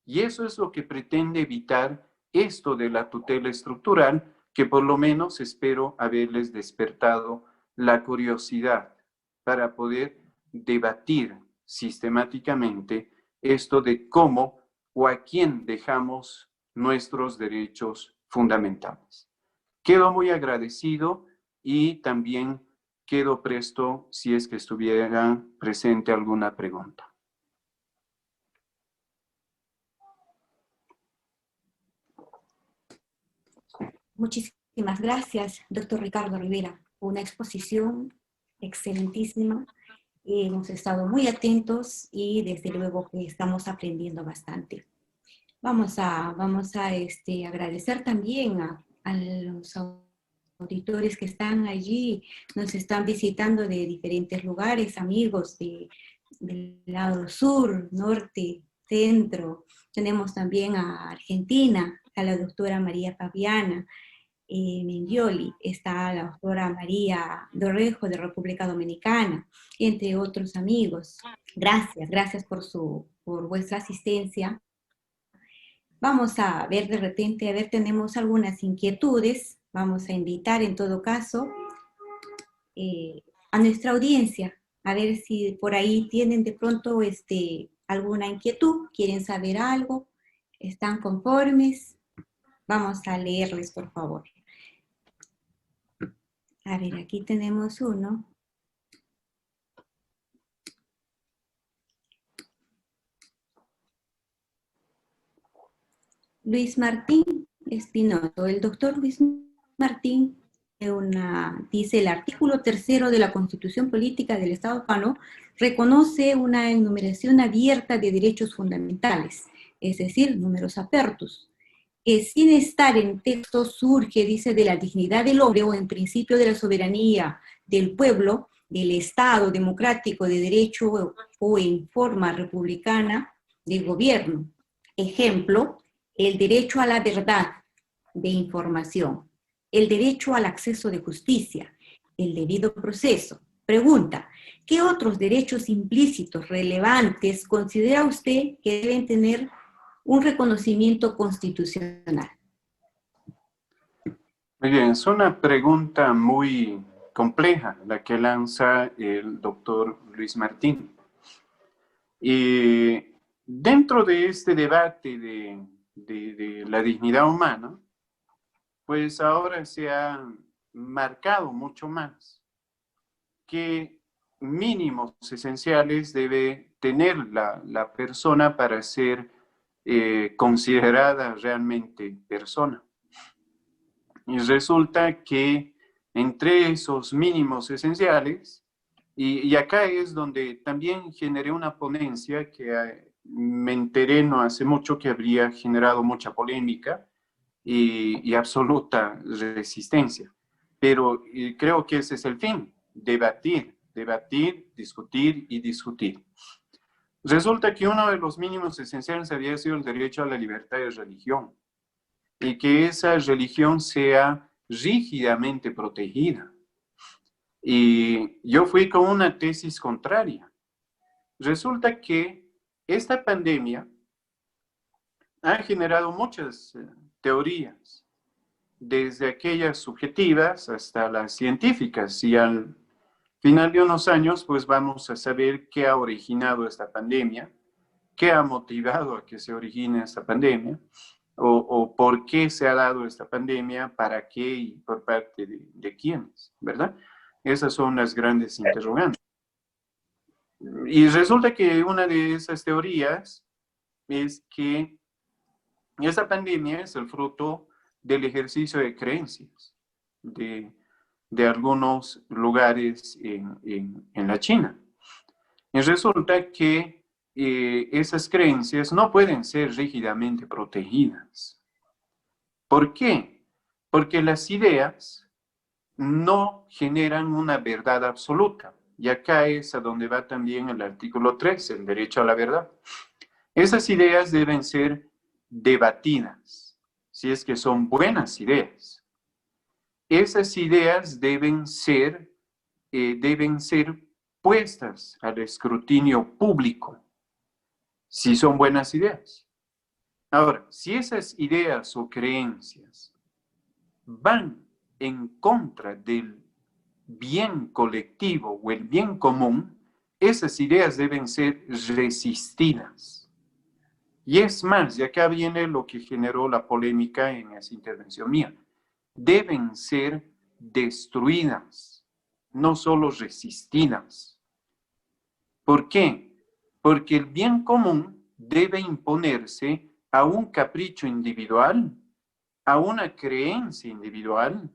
Y eso es lo que pretende evitar esto de la tutela estructural, que por lo menos espero haberles despertado la curiosidad para poder debatir sistemáticamente esto de cómo o a quién dejamos nuestros derechos fundamentales. Quedo muy agradecido y también quedo presto si es que estuviera presente alguna pregunta. Muchísimas gracias, doctor Ricardo Rivera. Una exposición excelentísima. Hemos estado muy atentos y desde luego que estamos aprendiendo bastante. Vamos a agradecer también a los auditores que están allí, nos están visitando de diferentes lugares, amigos del lado sur, norte, centro. Tenemos también a Argentina, a la doctora María Fabiana Mengioli, está la doctora María Dorrejo de República Dominicana, entre otros amigos. Gracias por vuestra asistencia. Vamos a ver de repente, a ver, tenemos algunas inquietudes. Vamos a invitar en todo caso a nuestra audiencia, a ver si por ahí tienen de pronto alguna inquietud, quieren saber algo, están conformes. Vamos a leerles, por favor. A ver, aquí tenemos uno. Luis Martín Espinoso. El doctor Luis Martín dice: el artículo 3 de la Constitución Política del Estado Peruano reconoce una enumeración abierta de derechos fundamentales, es decir, números apertus, que sin estar en texto surge, dice, de la dignidad del hombre o en principio de la soberanía del pueblo, del Estado democrático de derecho o en forma republicana del gobierno. Ejemplo, el derecho a la verdad de información, el derecho al acceso de justicia, el debido proceso. Pregunta: ¿qué otros derechos implícitos relevantes considera usted que deben tener un reconocimiento constitucional? Muy bien, es una pregunta muy compleja la que lanza el doctor Luis Martín. Y dentro de este debate de la dignidad humana, pues ahora se ha marcado mucho más qué mínimos esenciales debe tener la persona para ser considerada realmente persona. Y resulta que entre esos mínimos esenciales, y acá es donde también generé una ponencia que me enteré no hace mucho que habría generado mucha polémica y absoluta resistencia. Pero creo que ese es el fin: debatir, discutir y discutir. Resulta que uno de los mínimos esenciales había sido el derecho a la libertad de religión y que esa religión sea rígidamente protegida. Y yo fui con una tesis contraria. Resulta que esta pandemia ha generado muchas teorías, desde aquellas subjetivas hasta las científicas, y al final de unos años, pues vamos a saber qué ha originado esta pandemia, qué ha motivado a que se origine esta pandemia, o por qué se ha dado esta pandemia, para qué y por parte de quiénes, ¿verdad? Esas son las grandes interrogantes. Y resulta que una de esas teorías es que esta pandemia es el fruto del ejercicio de creencias de algunos lugares en la China. Y resulta que esas creencias no pueden ser rígidamente protegidas. ¿Por qué? Porque las ideas no generan una verdad absoluta. Y acá es a donde va también el artículo 3, el derecho a la verdad. Esas ideas deben ser debatidas, si es que son buenas ideas. Esas ideas deben ser puestas al escrutinio público, si son buenas ideas. Ahora, si esas ideas o creencias van en contra del bien colectivo o el bien común, esas ideas deben ser resistidas. Y es más, y acá viene lo que generó la polémica en esa intervención mía, deben ser destruidas, no solo resistidas. ¿Por qué? Porque el bien común debe imponerse a un capricho individual, a una creencia individual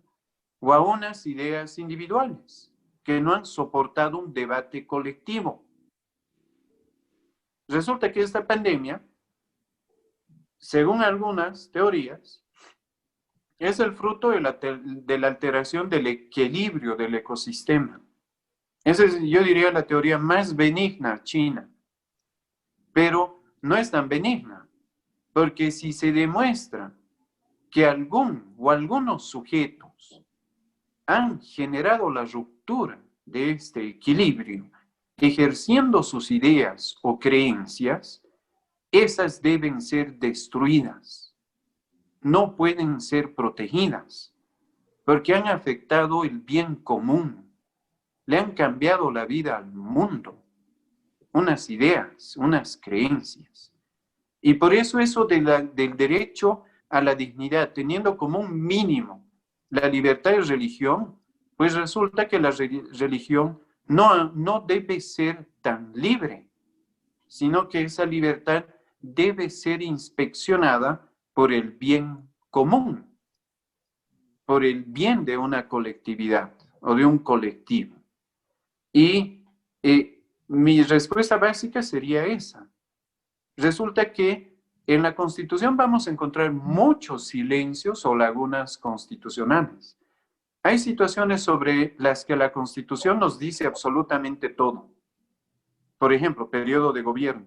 o a unas ideas individuales que no han soportado un debate colectivo. Resulta que esta pandemia, según algunas teorías, es el fruto de la alteración del equilibrio del ecosistema. Esa es, yo diría, la teoría más benigna china. Pero no es tan benigna, porque si se demuestra que algún o algunos sujetos han generado la ruptura de este equilibrio, ejerciendo sus ideas o creencias, esas deben ser destruidas. No pueden ser protegidas, porque han afectado el bien común, le han cambiado la vida al mundo, unas ideas, unas creencias. Y por eso del derecho a la dignidad, teniendo como un mínimo la libertad de religión, pues resulta que la religión no debe ser tan libre, sino que esa libertad debe ser inspeccionada por el bien común, por el bien de una colectividad o de un colectivo. Y mi respuesta básica sería esa. Resulta que en la Constitución vamos a encontrar muchos silencios o lagunas constitucionales. Hay situaciones sobre las que la Constitución nos dice absolutamente todo. Por ejemplo, periodo de gobierno.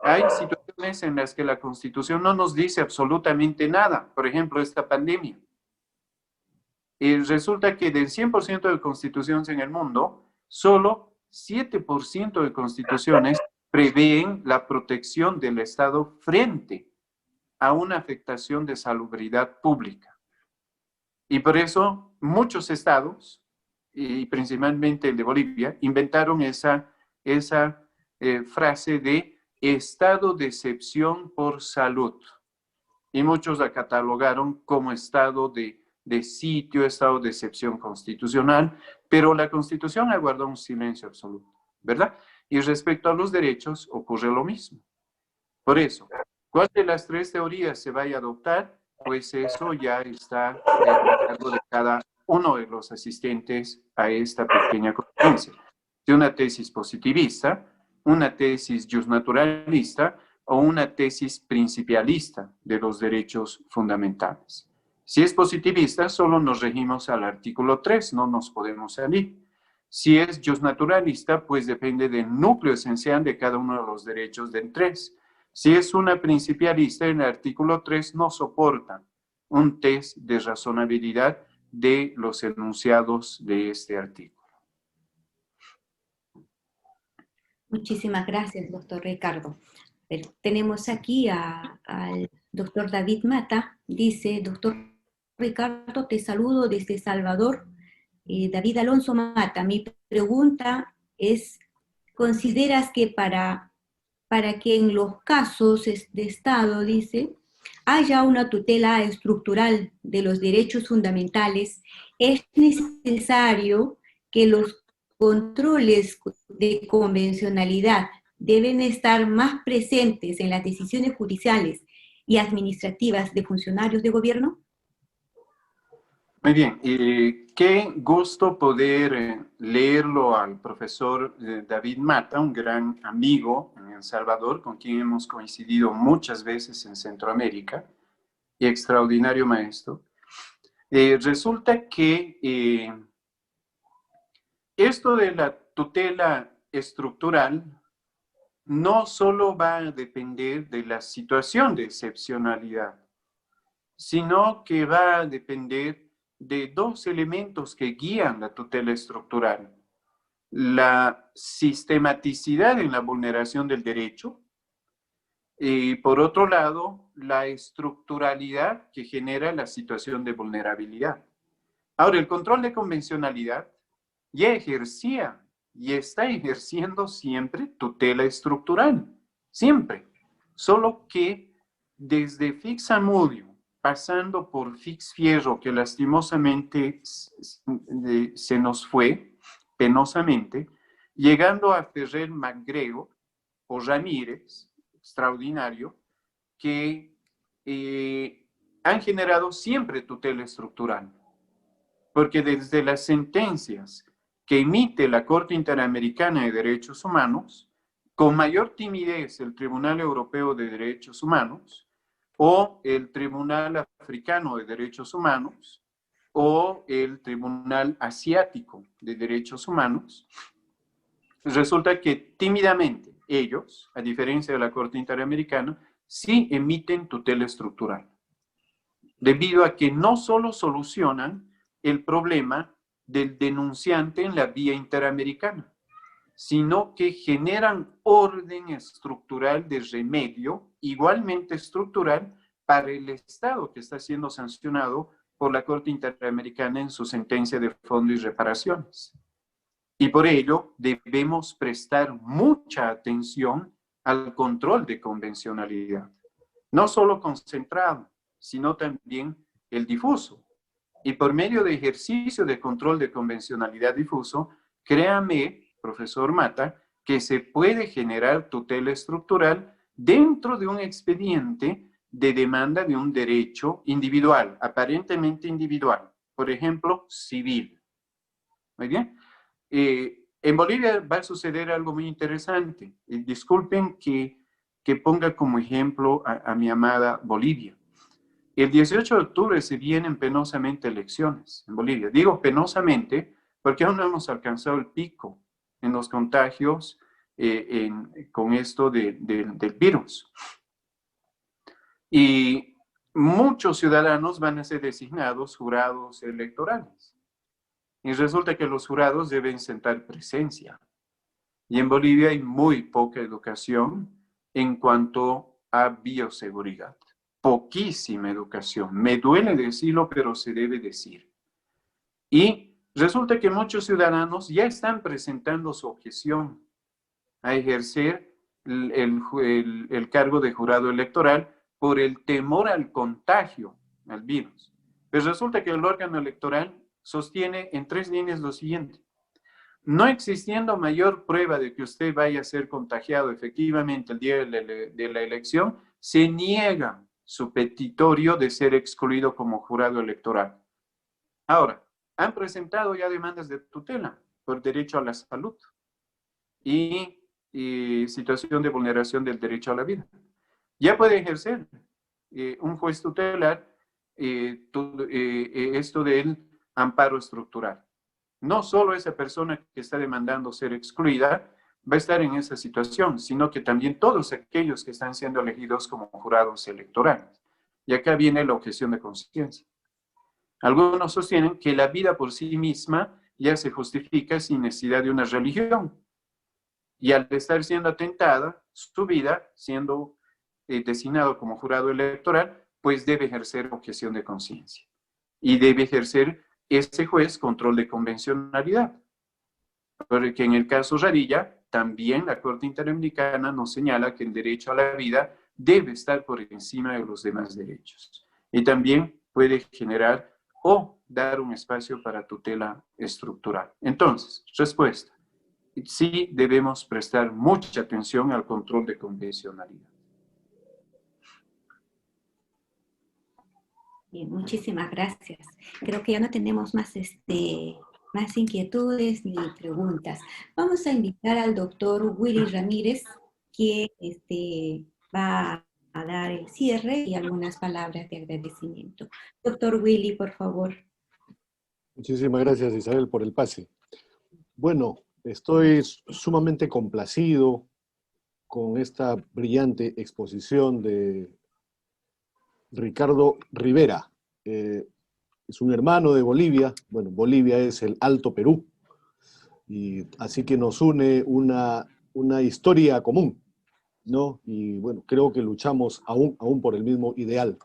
Hay situaciones en las que la Constitución no nos dice absolutamente nada. Por ejemplo, esta pandemia. Y resulta que del 100% de constituciones en el mundo, solo 7% de constituciones prevén la protección del Estado frente a una afectación de salubridad pública. Y por eso muchos estados, y principalmente el de Bolivia, inventaron esa frase de estado de excepción por salud. Y muchos la catalogaron como estado de sitio, estado de excepción constitucional, pero la Constitución ha guardado un silencio absoluto, ¿verdad? Y respecto a los derechos ocurre lo mismo. Por eso, ¿cuál de las tres teorías se vaya a adoptar? Pues eso ya está a cargo de cada uno de los asistentes a esta pequeña conferencia. De una tesis positivista, una tesis justnaturalista o una tesis principialista de los derechos fundamentales. Si es positivista, solo nos regimos al artículo 3, no nos podemos salir. Si es justnaturalista, pues depende del núcleo esencial de cada uno de los derechos del 3. Si es una principialista, el artículo 3 no soporta un test de razonabilidad de los enunciados de este artículo. Muchísimas gracias, doctor Ricardo. Tenemos aquí al doctor David Mata. Dice, doctor Ricardo, te saludo desde Salvador. David Alonso Mata, mi pregunta es, ¿consideras que para que en los casos de Estado, dice, haya una tutela estructural de los derechos fundamentales, es necesario que los controles de convencionalidad deben estar más presentes en las decisiones judiciales y administrativas de funcionarios de gobierno? Muy bien, qué gusto poder leerlo al profesor David Mata, un gran amigo en El Salvador, con quien hemos coincidido muchas veces en Centroamérica, y extraordinario maestro. Resulta que esto de la tutela estructural no solo va a depender de la situación de excepcionalidad, sino que va a depender de dos elementos que guían la tutela estructural: la sistematicidad en la vulneración del derecho y, por otro lado, la estructuralidad que genera la situación de vulnerabilidad. Ahora, el control de convencionalidad ya ejercía y está ejerciendo siempre tutela estructural, siempre. Solo que desde Fix Amudio, pasando por Fix Fierro, que lastimosamente se nos fue penosamente, llegando a Ferrer Magreo o Ramírez, extraordinario, que han generado siempre tutela estructural. Porque desde las sentencias que emite la Corte Interamericana de Derechos Humanos, con mayor timidez el Tribunal Europeo de Derechos Humanos, o el Tribunal Africano de Derechos Humanos, o el Tribunal Asiático de Derechos Humanos, resulta que tímidamente ellos, a diferencia de la Corte Interamericana, sí emiten tutela estructural, debido a que no solo solucionan el problema del denunciante en la vía interamericana, sino que generan orden estructural de remedio, igualmente estructural, para el Estado que está siendo sancionado por la Corte Interamericana en su sentencia de fondo y reparaciones. Y por ello debemos prestar mucha atención al control de convencionalidad, no solo concentrado, sino también el difuso. Y por medio de ejercicio de control de convencionalidad difuso, créame, profesor Mata, que se puede generar tutela estructural dentro de un expediente de demanda de un derecho individual, aparentemente individual, por ejemplo, civil. Muy bien. En Bolivia va a suceder algo muy interesante. Disculpen que ponga como ejemplo a mi amada Bolivia. El 18 de octubre se vienen penosamente elecciones en Bolivia. Digo penosamente porque aún no hemos alcanzado el pico en los contagios con esto del virus. Y muchos ciudadanos van a ser designados jurados electorales. Y resulta que los jurados deben sentar presencia. Y en Bolivia hay muy poca educación en cuanto a bioseguridad. Poquísima educación. Me duele decirlo, pero se debe decir. Y resulta que muchos ciudadanos ya están presentando su objeción a ejercer el cargo de jurado electoral por el temor al contagio, al virus. Pero resulta que el órgano electoral sostiene en 3 líneas lo siguiente: no existiendo mayor prueba de que usted vaya a ser contagiado efectivamente el día de la elección, se niega su petitorio de ser excluido como jurado electoral. Ahora, han presentado ya demandas de tutela por derecho a la salud y situación de vulneración del derecho a la vida. Ya puede ejercer un juez tutelar esto del amparo estructural. No solo esa persona que está demandando ser excluida va a estar en esa situación, sino que también todos aquellos que están siendo elegidos como jurados electorales. Y acá viene la objeción de conciencia. Algunos sostienen que la vida por sí misma ya se justifica sin necesidad de una religión. Y al estar siendo atentada, su vida, siendo designado como jurado electoral, pues debe ejercer objeción de conciencia. Y debe ejercer ese juez control de convencionalidad. Porque en el caso Radilla, también la Corte Interamericana nos señala que el derecho a la vida debe estar por encima de los demás derechos. Y también puede generar o dar un espacio para tutela estructural. Entonces, respuesta. Sí debemos prestar mucha atención al control de convencionalidad. Bien, muchísimas gracias. Creo que ya no tenemos más, más inquietudes ni preguntas. Vamos a invitar al doctor Willy Ramírez, que va a dar el cierre y algunas palabras de agradecimiento. Doctor Willy, por favor. Muchísimas gracias, Isabel, por el pase. Bueno, estoy sumamente complacido con esta brillante exposición de Ricardo Rivera. Es un hermano de Bolivia. Bueno, Bolivia es el Alto Perú. Y así que nos une una historia común, ¿no? Y bueno, creo que luchamos aún por el mismo ideal.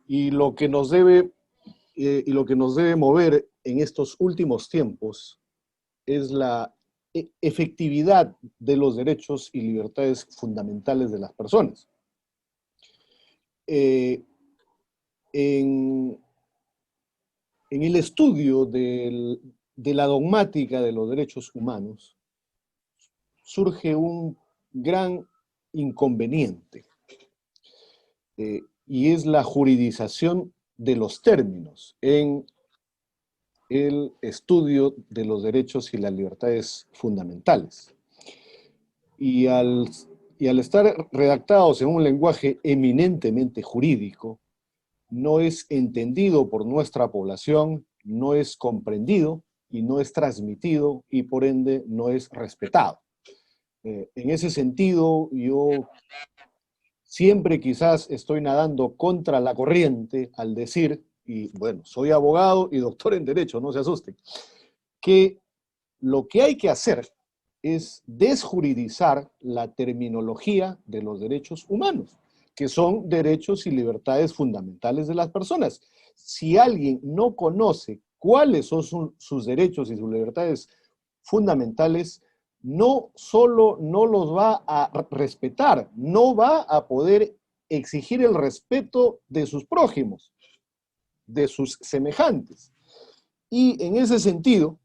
Y lo que nos debe mover en estos últimos tiempos es la efectividad de los derechos y libertades fundamentales de las personas. En el estudio de la dogmática de los derechos humanos surge un gran inconveniente, y es la juridización de los términos en el estudio de los derechos y las libertades fundamentales. Y al estar redactados en un lenguaje eminentemente jurídico, no es entendido por nuestra población, no es comprendido y no es transmitido y por ende no es respetado. En ese sentido, yo siempre quizás estoy nadando contra la corriente al decir, y bueno, soy abogado y doctor en Derecho, no se asusten, que lo que hay que hacer es desjuridizar la terminología de los derechos humanos, que son derechos y libertades fundamentales de las personas. Si alguien no conoce cuáles son sus derechos y sus libertades fundamentales, no solo no los va a respetar, no va a poder exigir el respeto de sus prójimos, de sus semejantes. Y en ese sentido,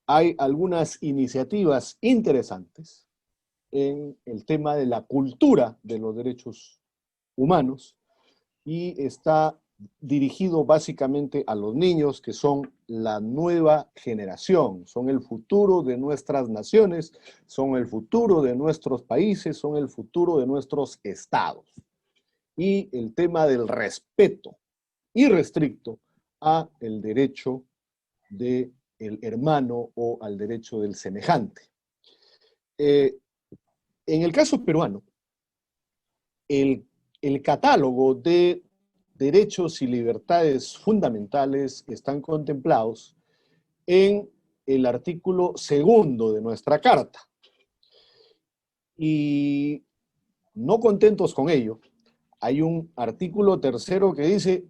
hay algunas iniciativas interesantes en el tema de la cultura de los derechos humanos y está dirigido básicamente a los niños, que son la nueva generación, son el futuro de nuestras naciones, son el futuro de nuestros países, son el futuro de nuestros estados. Y el tema del respeto irrestricto a el derecho del hermano o al derecho del semejante. En el caso peruano, el catálogo de derechos y libertades fundamentales están contemplados en el artículo 2 de nuestra Carta. Y no contentos con ello, hay un artículo 3 que dice: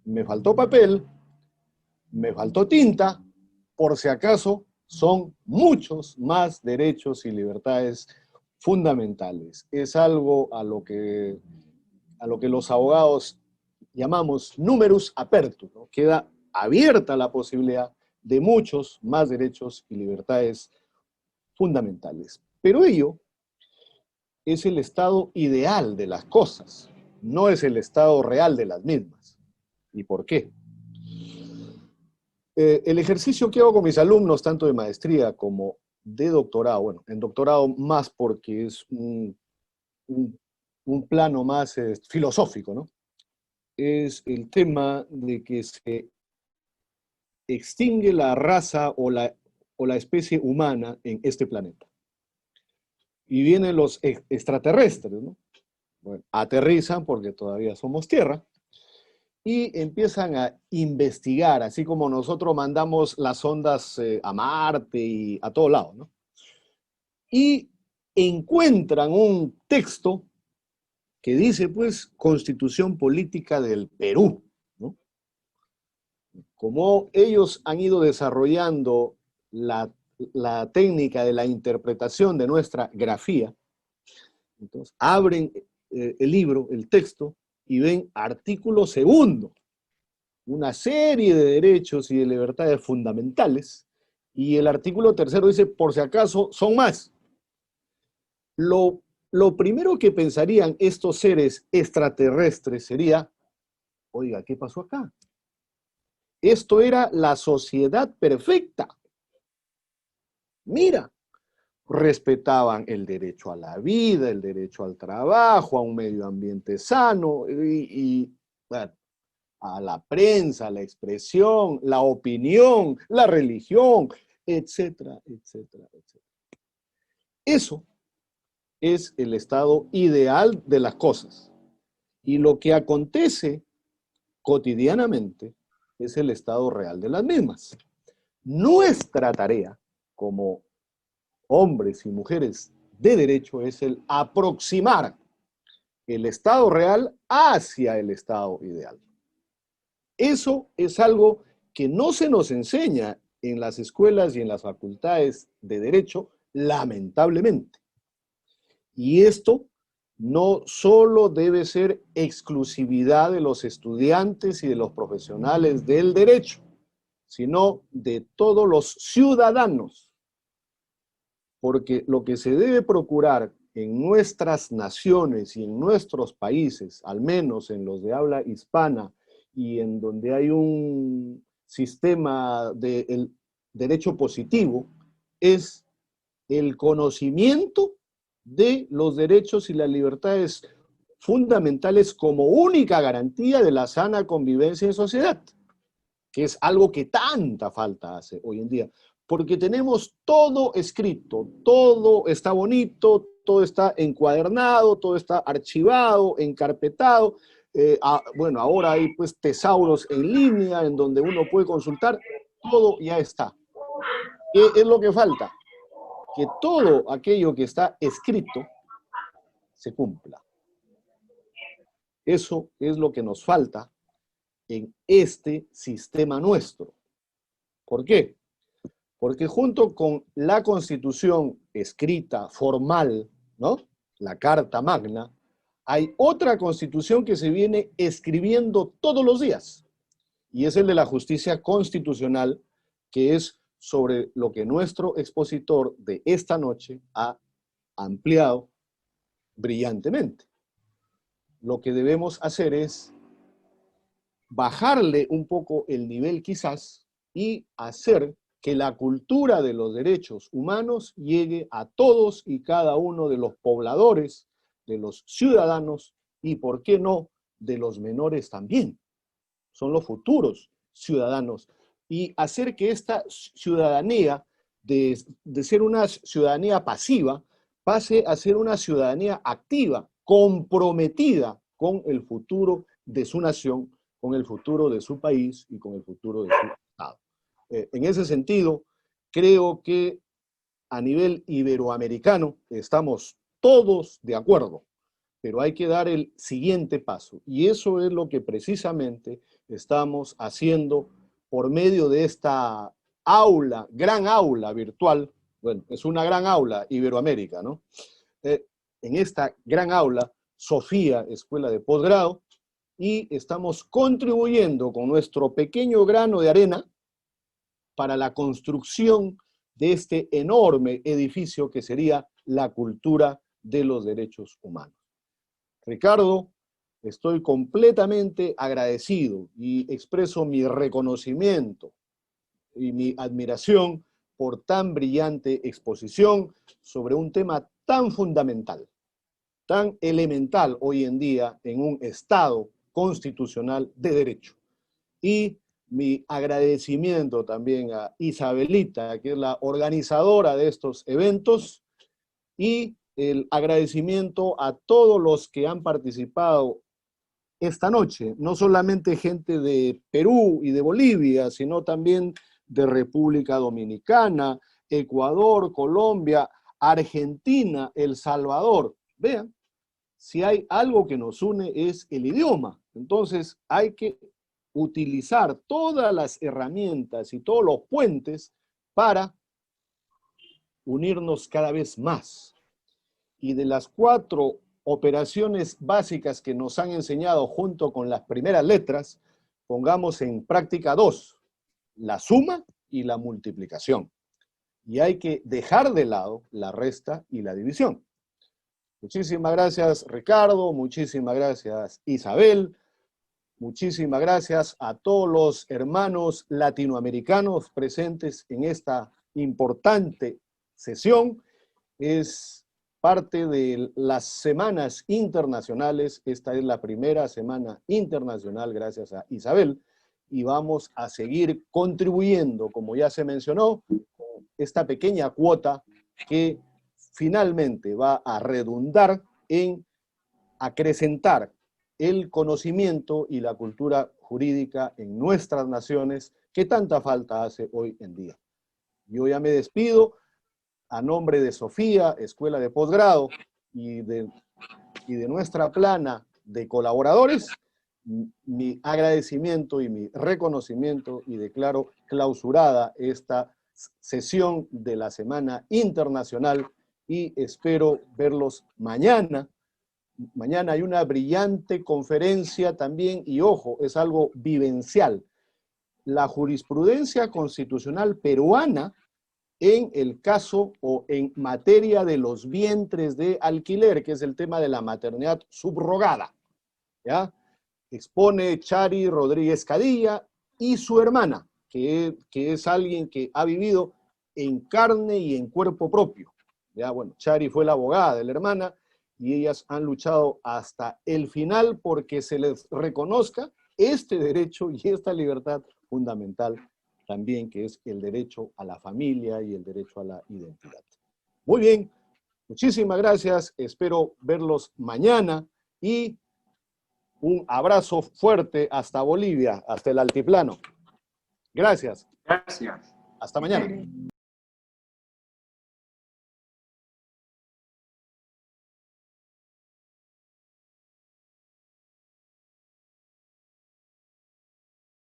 me faltó papel, me faltó tinta, por si acaso son muchos más derechos y libertades fundamentales. Es algo a lo que los abogados llamamos numerus apertus, ¿no? Queda abierta la posibilidad de muchos más derechos y libertades fundamentales. Pero ello es el estado ideal de las cosas, no es el estado real de las mismas. ¿Y por qué? El ejercicio que hago con mis alumnos, tanto de maestría como de doctorado, bueno, en doctorado más porque es un plano más filosófico, ¿no? Es el tema de que se extingue la raza o la especie humana en este planeta. Y vienen los extraterrestres, ¿no? Bueno, aterrizan porque todavía somos tierra, y empiezan a investigar, así como nosotros mandamos las sondas a Marte y a todo lado, ¿no? Y encuentran un texto que dice, pues, Constitución Política del Perú, ¿no? Como ellos han ido desarrollando la técnica de la interpretación de nuestra grafía, entonces abren el libro, el texto, y ven artículo segundo, una serie de derechos y de libertades fundamentales, y el artículo tercero dice, por si acaso, son más. Lo primero que pensarían estos seres extraterrestres sería, oiga, ¿qué pasó acá? Esto era la sociedad perfecta. Mira, respetaban el derecho a la vida, el derecho al trabajo, a un medio ambiente sano bueno, a la prensa, la expresión, la opinión, la religión, etcétera, etcétera, etcétera. Eso es el estado ideal de las cosas. Y lo que acontece cotidianamente es el estado real de las mismas. Nuestra tarea como hombres y mujeres de derecho es el aproximar el estado real hacia el estado ideal. Eso es algo que no se nos enseña en las escuelas y en las facultades de derecho, lamentablemente. Y esto no solo debe ser exclusividad de los estudiantes y de los profesionales del derecho, sino de todos los ciudadanos. Porque lo que se debe procurar en nuestras naciones y en nuestros países, al menos en los de habla hispana y en donde hay un sistema de derecho positivo, es el conocimiento de los derechos y las libertades fundamentales como única garantía de la sana convivencia en sociedad, que es algo que tanta falta hace hoy en día, porque tenemos todo escrito, todo está bonito, todo está encuadernado, todo está archivado, encarpetado. Bueno, ahora hay pues tesauros en línea en donde uno puede consultar, todo ya está. ¿Qué es lo que falta? Que todo aquello que está escrito se cumpla. Eso es lo que nos falta en este sistema nuestro. ¿Por qué? Porque junto con la Constitución escrita, formal, ¿no? La Carta Magna, hay otra Constitución que se viene escribiendo todos los días, y es el de la justicia constitucional, que es sobre lo que nuestro expositor de esta noche ha ampliado brillantemente. Lo que debemos hacer es bajarle un poco el nivel quizás y hacer que la cultura de los derechos humanos llegue a todos y cada uno de los pobladores, de los ciudadanos y, ¿por qué no?, de los menores también. Son los futuros ciudadanos. Y hacer que esta ciudadanía, de ser una ciudadanía pasiva, pase a ser una ciudadanía activa, comprometida con el futuro de su nación, con el futuro de su país y con el futuro de su Estado. En ese sentido, creo que a nivel iberoamericano estamos todos de acuerdo, pero hay que dar el siguiente paso, y eso es lo que precisamente estamos haciendo por medio de esta aula, gran aula virtual. Bueno, es una gran aula Iberoamérica, ¿no? En esta gran aula, Sofía, Escuela de Posgrado, y estamos contribuyendo con nuestro pequeño grano de arena para la construcción de este enorme edificio que sería la cultura de los derechos humanos. Ricardo, estoy completamente agradecido y expreso mi reconocimiento y mi admiración por tan brillante exposición sobre un tema tan fundamental, tan elemental hoy en día en un Estado constitucional de derecho. Y mi agradecimiento también a Isabelita, que es la organizadora de estos eventos, y el agradecimiento a todos los que han participado esta noche, no solamente gente de Perú y de Bolivia, sino también de República Dominicana, Ecuador, Colombia, Argentina, El Salvador. Vean, si hay algo que nos une es el idioma. Entonces hay que utilizar todas las herramientas y todos los puentes para unirnos cada vez más. Y de las 4 operaciones básicas que nos han enseñado junto con las primeras letras, pongamos en práctica 2, la suma y la multiplicación. Y hay que dejar de lado la resta y la división. Muchísimas gracias, Ricardo, muchísimas gracias, Isabel, muchísimas gracias a todos los hermanos latinoamericanos presentes en esta importante sesión. Es parte de las semanas internacionales. Esta es la primera semana internacional gracias a Isabel y vamos a seguir contribuyendo, como ya se mencionó, con esta pequeña cuota que finalmente va a redundar en acrecentar el conocimiento y la cultura jurídica en nuestras naciones que tanta falta hace hoy en día. Yo ya me despido a nombre de Sofía, Escuela de Posgrado, y de nuestra plana de colaboradores, mi agradecimiento y mi reconocimiento, y declaro clausurada esta sesión de la Semana Internacional y espero verlos mañana. Mañana hay una brillante conferencia también, y ojo, es algo vivencial. La jurisprudencia constitucional peruana en el caso o en materia de los vientres de alquiler, que es el tema de la maternidad subrogada, ¿ya? Expone Chari Rodríguez Cadilla y su hermana, que es alguien que ha vivido en carne y en cuerpo propio, ¿ya? Bueno, Chari fue la abogada de la hermana y ellas han luchado hasta el final porque se les reconozca este derecho y esta libertad fundamental también, que es el derecho a la familia y el derecho a la identidad. Muy bien, muchísimas gracias, espero verlos mañana y un abrazo fuerte hasta Bolivia, hasta el altiplano. Gracias. Gracias. Hasta mañana.